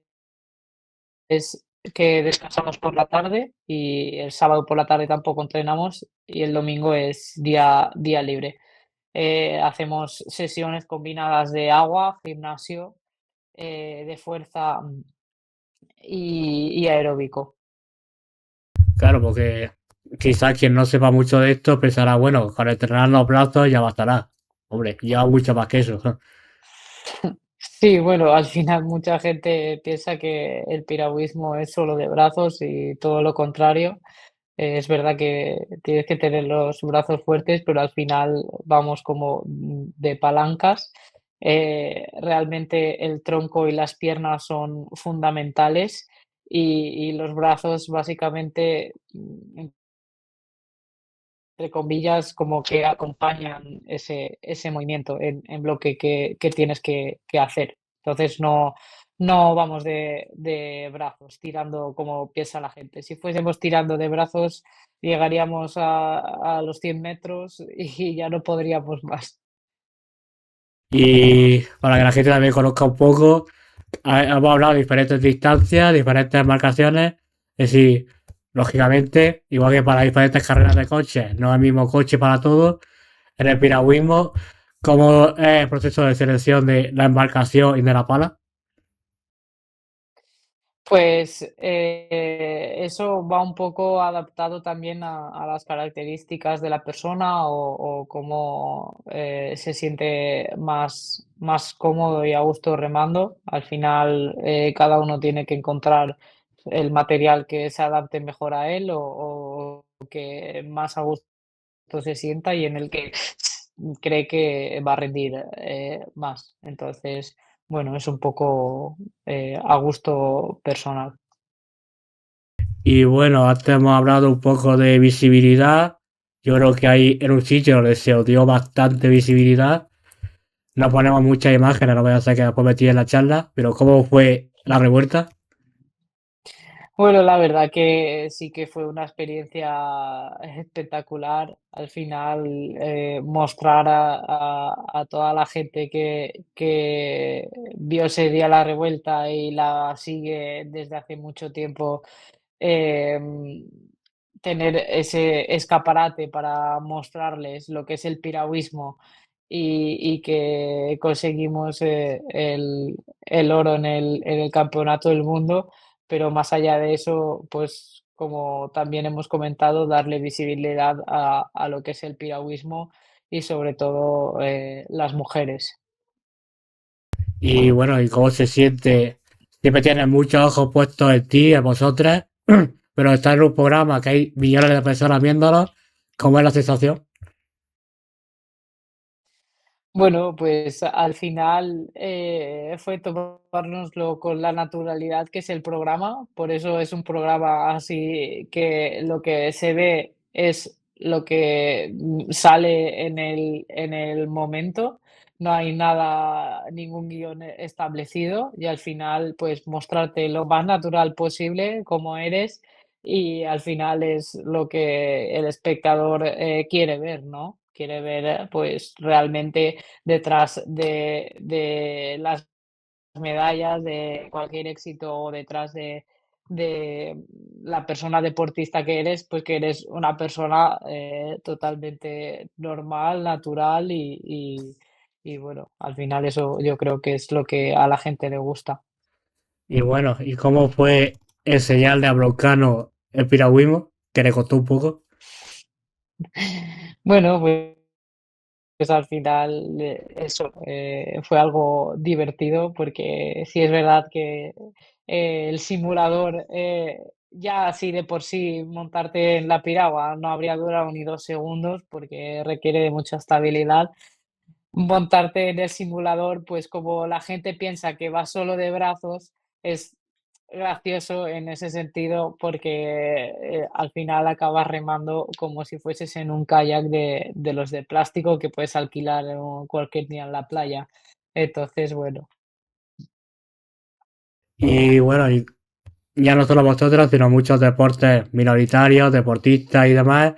S2: es que descansamos por la tarde y el sábado por la tarde tampoco entrenamos y el domingo es día libre. Hacemos sesiones combinadas de agua, gimnasio, de fuerza y aeróbico.
S1: Claro, porque quizás quien no sepa mucho de esto pensará, bueno, con entrenar los brazos ya bastará. Hombre, lleva mucho más que eso.
S2: Sí, bueno, al final mucha gente piensa que el piragüismo es solo de brazos y todo lo contrario. Es verdad que tienes que tener los brazos fuertes, pero al final vamos como de palancas. Realmente el tronco y las piernas son fundamentales y los brazos básicamente, entre comillas, como que acompañan ese movimiento en bloque que tienes que hacer. Entonces no vamos de brazos tirando como piensa la gente. Si fuésemos tirando de brazos, llegaríamos a los 100 metros y ya no podríamos más.
S1: Y para que la gente también conozca un poco, hemos hablado de diferentes distancias, diferentes marcaciones. Es decir, lógicamente, igual que para diferentes carreras de coches, no es el mismo coche para todos. En el piragüismo, ¿cómo es el proceso de selección de la embarcación y de la pala?
S2: Pues, eso va un poco adaptado también a las características de la persona o cómo, se siente más cómodo y a gusto remando. Al final, cada uno tiene que encontrar el material que se adapte mejor a él o que más a gusto se sienta y en el que cree que va a rendir, más. Entonces, bueno, es un poco, a gusto personal.
S1: Y bueno, antes hemos hablado un poco de visibilidad. Yo creo que hay en un sitio donde se os dio bastante visibilidad. No ponemos muchas imágenes, no voy a hacer que después metí en la charla, pero ¿cómo fue la revuelta?
S2: Bueno, la verdad que sí que fue una experiencia espectacular. Al final, mostrar a toda la gente que vio ese día la revuelta y la sigue desde hace mucho tiempo, em, tener ese escaparate para mostrarles lo que es el piragüismo y que conseguimos, el oro en el campeonato del mundo, pero más allá de eso, pues, como también hemos comentado, darle visibilidad a lo que es el piragüismo y sobre todo, las mujeres.
S1: Y bueno, ¿y cómo se siente? Siempre tienes muchos ojos puestos en ti, en vosotras, pero estar en un programa que hay millones de personas viéndolo, ¿cómo es la sensación?
S2: Bueno, pues al final, fue tomárnoslo con la naturalidad que es el programa, por eso es un programa así que lo que se ve es lo que, sale en el momento, no hay nada, ningún guión establecido y al final, pues mostrarte lo más natural posible como eres y al final es lo que el espectador, quiere ver, ¿no? Quiere ver, pues realmente detrás de las medallas, de cualquier éxito o detrás de la persona deportista que eres, pues que eres una persona, totalmente normal, natural y bueno, al final eso yo creo que es lo que a la gente le gusta.
S1: Y bueno, ¿y cómo fue enseñarle a Broncano el piragüismo? Que le costó un poco.
S2: Bueno, pues al final, eso, fue algo divertido porque sí es verdad que, el simulador, ya así de por sí montarte en la piragua no habría durado ni 2 segundos porque requiere de mucha estabilidad. Montarte en el simulador, pues como la gente piensa que vas solo de brazos, es gracioso en ese sentido porque, al final acabas remando como si fueses en un kayak de los de plástico que puedes alquilar cualquier día en la playa. Entonces, bueno,
S1: Y bueno, y ya no solo vosotros, sino muchos deportes minoritarios, deportistas y demás,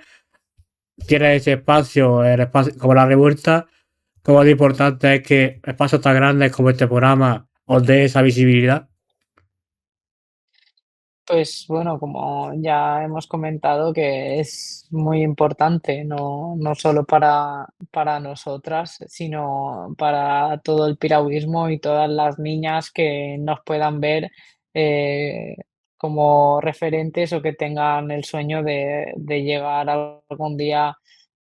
S1: tienen ese espacio, el espacio como la revuelta, como lo importante es que espacios tan grandes como este programa os dé esa visibilidad.
S2: pues bueno, como ya hemos comentado que es muy importante, no solo para nosotras, sino para todo el piragüismo y todas las niñas que nos puedan ver, eh, como referentes o que tengan el sueño de llegar algún día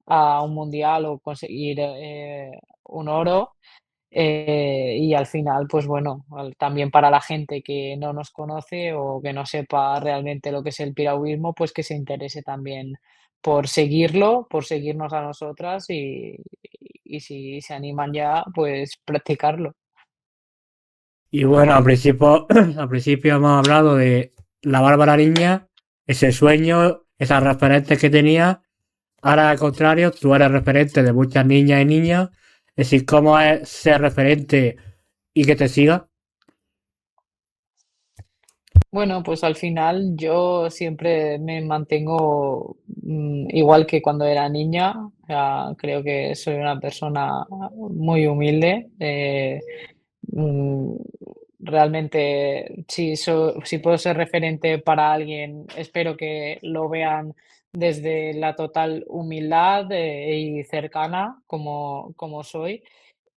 S2: a un mundial o conseguir, un oro. Y al final, pues bueno, también para la gente que no nos conoce o que no sepa realmente lo que es el piragüismo, pues que se interese también por seguirlo, por seguirnos a nosotras y si se animan ya, pues practicarlo.
S1: Y bueno, al principio hemos hablado de la Bárbara Niña, ese sueño, esas referentes que tenía. Ahora, al contrario, tú eres referente de muchas niñas y niños. Es decir, cómo es ser referente y que te siga.
S2: Bueno, pues al final yo siempre me mantengo igual que cuando era niña. O sea, creo que soy una persona muy humilde. Mm, realmente, si puedo ser referente para alguien, espero que lo vean desde la total humildad y cercana como soy.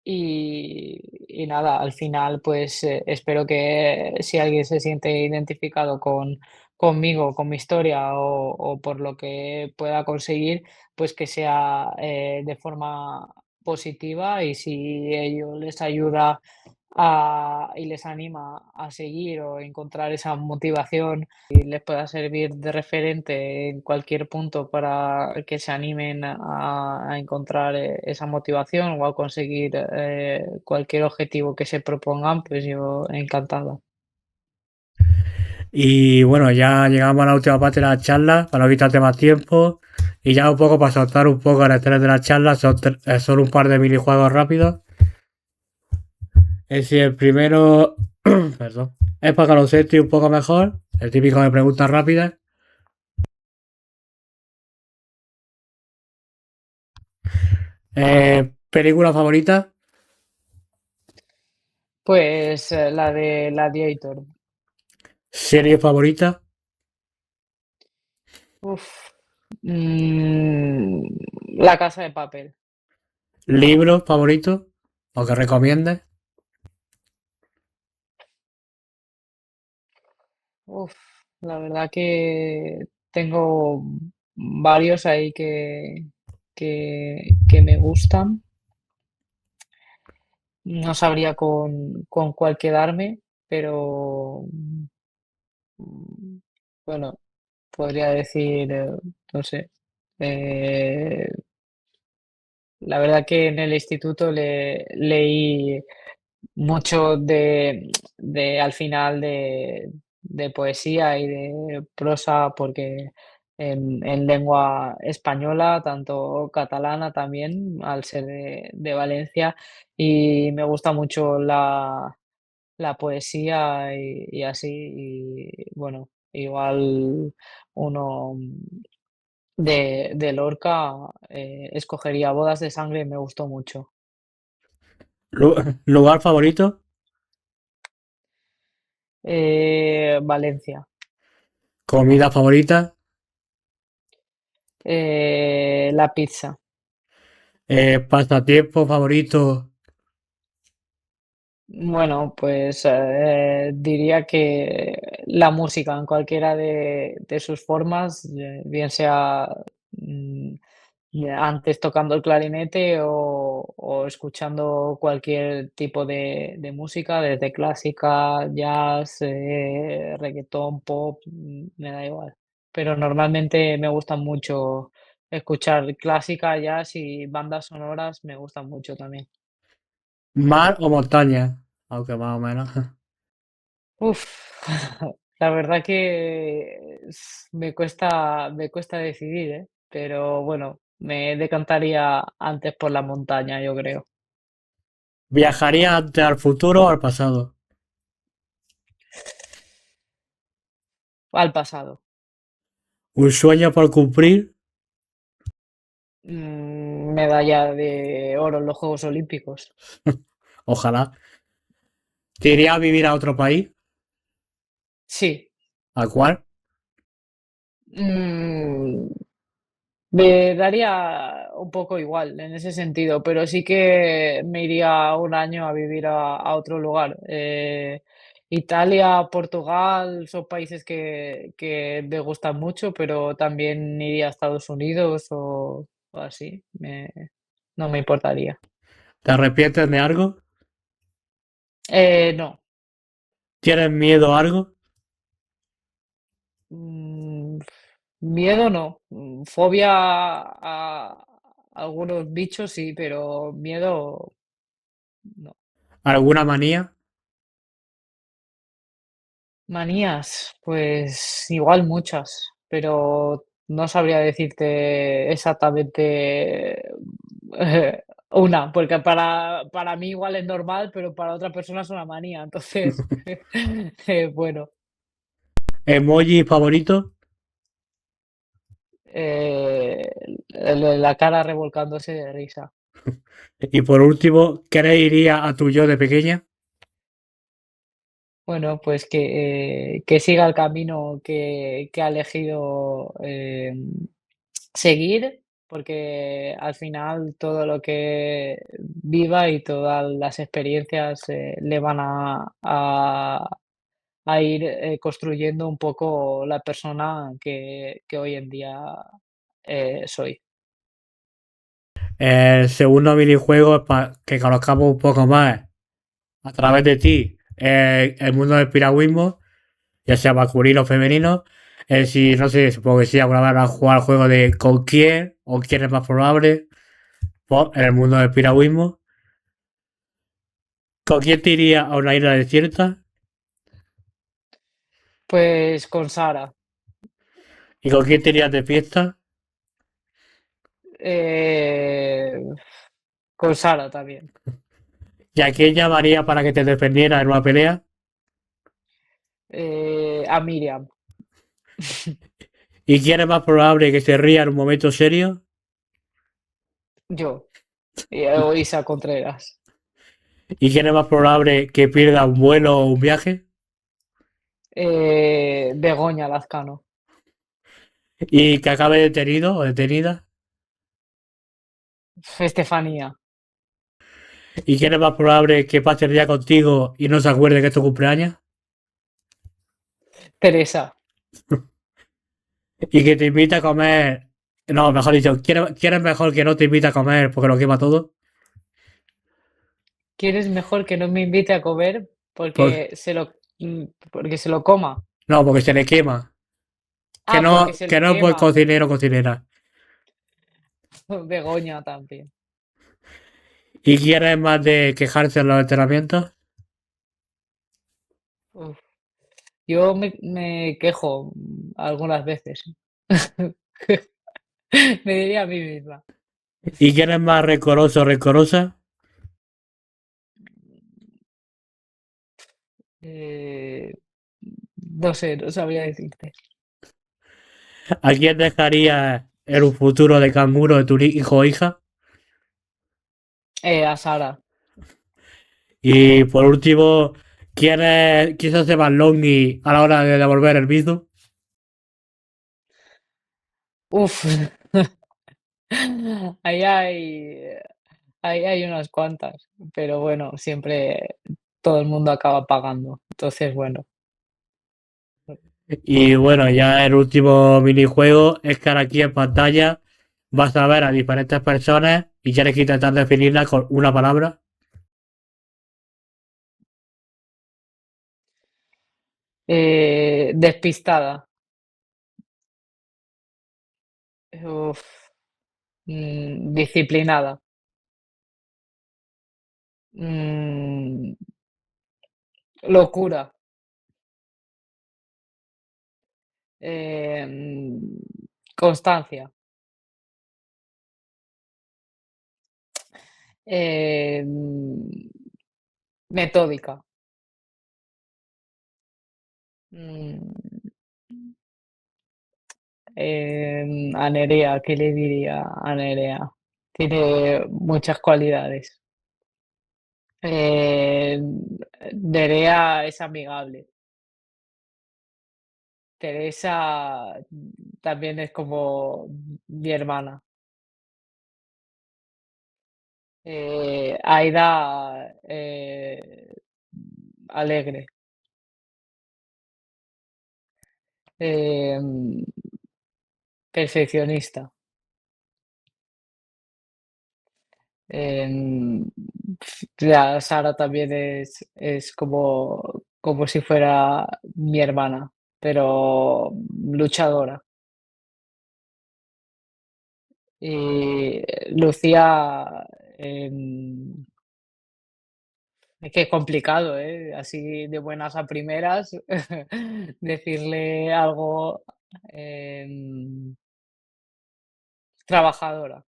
S2: y nada, al final, pues, espero que si alguien se siente identificado conmigo, con mi historia o por lo que pueda conseguir, pues que sea, de forma positiva y si ello les ayuda y les anima a seguir o encontrar esa motivación y les pueda servir de referente en cualquier punto para que se animen a encontrar esa motivación o a conseguir cualquier objetivo que se propongan, pues yo encantado.
S1: Y bueno, ya llegamos a la última parte de la charla, para no quitarte más tiempo. Y ya un poco para soltar un poco el estrés de la charla, son un par de minijuegos rápidos. Es decir, el primero, perdón, es para conocerte un poco mejor, el típico de preguntas rápidas. ¿Película favorita?
S2: Pues la de Gladiator.
S1: ¿Serie favorita?
S2: Uf. Mm, La Casa de Papel.
S1: ¿Libro favorito? ¿O que recomiendes?
S2: Uf, la verdad que tengo varios ahí que me gustan. No sabría con cuál quedarme, pero mm, bueno, podría decir, no sé. eh, la verdad que en el instituto leí mucho de al final de poesía y de prosa, porque en lengua española, tanto catalana también, al ser de Valencia, y me gusta mucho la poesía y así, y bueno, igual uno de Lorca, escogería Bodas de sangre, me gustó mucho.
S1: ¿Lugar favorito?
S2: Valencia.
S1: ¿Comida favorita?
S2: La pizza.
S1: ¿Pasatiempo favorito?
S2: Bueno, pues diría que la música en cualquiera de sus formas, bien sea antes tocando el clarinete o escuchando cualquier tipo de música, desde clásica, jazz, reggaetón, pop, me da igual. Pero normalmente me gusta mucho escuchar clásica, jazz y bandas sonoras, me gustan mucho también.
S1: ¿Mar o montaña? Aunque más o menos.
S2: Uf, la verdad que me cuesta decidir, ¿eh? Pero bueno, me decantaría antes por la montaña, yo creo.
S1: ¿Viajaría antes al futuro o al pasado?
S2: Al pasado.
S1: ¿Un sueño por cumplir?
S2: Medalla de oro en los Juegos Olímpicos.
S1: Ojalá. ¿Te iría a vivir a otro país?
S2: Sí.
S1: ¿A cuál?
S2: Mm, Me daría un poco igual en ese sentido, pero sí que me iría un año a vivir a otro lugar. Italia, Portugal son países que me gustan mucho, pero también iría a Estados Unidos o así. No me importaría.
S1: ¿Te arrepientes de algo?
S2: No.
S1: ¿Tienes miedo a algo?
S2: Mm, Miedo no. Fobia a algunos bichos sí, pero miedo no.
S1: ¿Alguna manía?
S2: Manías, pues igual muchas, pero no sabría decirte exactamente una, porque para mí igual es normal, pero para otra persona es una manía. Entonces, bueno,
S1: ¿Emoji favorito?
S2: eh, el de la cara revolcándose de risa.
S1: Y por último, ¿qué le diría a tu yo de pequeña?
S2: Bueno, pues que siga el camino que ha elegido seguir porque al final todo lo que viva y todas las experiencias le van a ir construyendo un poco la persona que hoy en día soy.
S1: El segundo minijuego es para que conozcamos un poco más a través de ti el mundo del piragüismo, ya sea masculino o femenino. Si no sé, supongo que sí, alguna vez has jugado al juego de con quién o quién es más probable en el mundo del piragüismo. ¿Con quién te iría a una isla desierta?
S2: Pues con Sara,
S1: ¿Y con quién te irías de fiesta?
S2: eh, con Sara también.
S1: ¿Y a quién llamaría para que te defendiera en una pelea?
S2: A Miriam,
S1: ¿Y quién es más probable que se ría en un momento serio?
S2: yo, o Isa Contreras,
S1: ¿Y quién es más probable que pierda un vuelo o un viaje?
S2: Begoña Lazcano,
S1: ¿Y que acabe detenido o detenida?
S2: Estefanía,
S1: ¿Y quién es más probable que pase el día contigo y no se acuerde que es tu cumpleaños?
S2: Teresa.
S1: ¿Y que te invita a comer? No, mejor dicho, ¿quién es mejor que no te invita a comer porque lo quema todo?
S2: ¿Quieres mejor que no me invite a comer
S1: Por-
S2: porque se lo coma?
S1: no, porque se le quema.
S2: Ah, porque se
S1: Que
S2: le
S1: no es buen
S2: quema.
S1: cocinero o cocinera.
S2: Begoña también.
S1: ¿Y quién es más de quejarse en los entrenamientos?
S2: Uf. Yo me quejo algunas veces. Me diría a mí misma.
S1: ¿Y quién es más rencoroso o rencorosa?
S2: Eh, no sé, no sabría decirte.
S1: ¿A quién dejaría en un futuro de canguro de tu hijo o hija?
S2: A Sara.
S1: Y por último, ¿quién se hace más longy a la hora de devolver el bizum?
S2: Uf. Ahí hay, ahí hay unas cuantas, pero bueno, siempre todo el mundo acaba pagando. Entonces, bueno.
S1: Y bueno, ya el último minijuego es que ahora aquí en pantalla vas a ver a diferentes personas y tienes que intentar definirlas con una palabra.
S2: Despistada. Uf. Disciplinada. Mm, locura. Em, constancia. Em, metódica. Mm, a Nerea, ¿qué le diría a Nerea? Tiene muchas cualidades. Nerea es amigable. Teresa también es como mi hermana. Aida, alegre. Em, perfeccionista. Em, la Sara también es como si fuera mi hermana, pero luchadora. Y Lucía, es que es complicado, ¿eh? Así de buenas a primeras, decirle algo, em, trabajadora.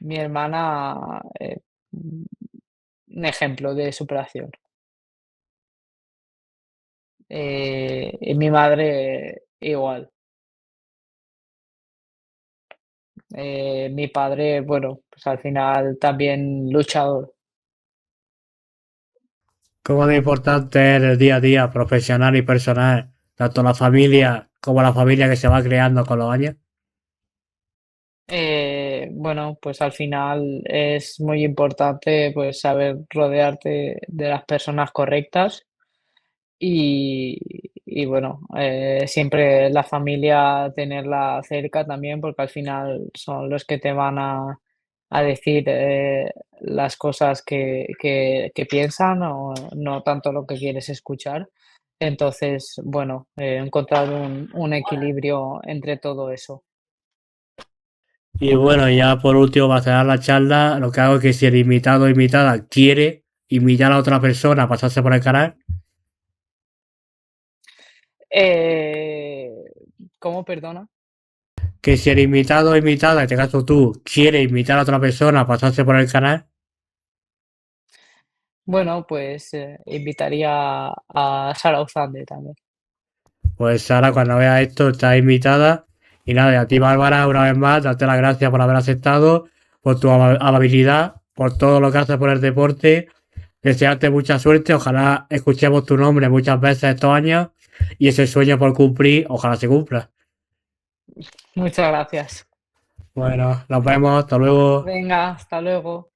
S2: Mi hermana, un ejemplo de superación. Y mi madre igual. Mi padre, bueno, pues al final también luchador.
S1: ¿Cómo de importante es el día a día profesional y personal, tanto la familia como la familia que se va creando con los años?
S2: Bueno, pues al final es muy importante pues saber rodearte de las personas correctas y, y bueno, siempre la familia tenerla cerca también porque al final son los que te van a decir las cosas que piensan o no tanto lo que quieres escuchar. Entonces, bueno, encontrar un equilibrio entre todo eso.
S1: Y bueno, ya por último, para cerrar la charla, lo que hago es que si el invitado o invitada quiere invitar a otra persona a pasarse por el canal,
S2: Eh, ¿Cómo, perdona?
S1: que si el invitado o invitada, en este caso tú, quiere invitar a otra persona a pasarse por el canal,
S2: Bueno, pues, invitaría a Sara Uzande también.
S1: pues Sara, cuando vea esto, está invitada. Y nada, y a ti, Bárbara, una vez más, darte las gracias por haber aceptado, por tu amabilidad, por todo lo que haces por el deporte. Desearte mucha suerte, ojalá escuchemos tu nombre muchas veces estos años y ese sueño por cumplir, ojalá se cumpla.
S2: Muchas gracias.
S1: Bueno, nos vemos, hasta luego.
S2: Venga, hasta luego.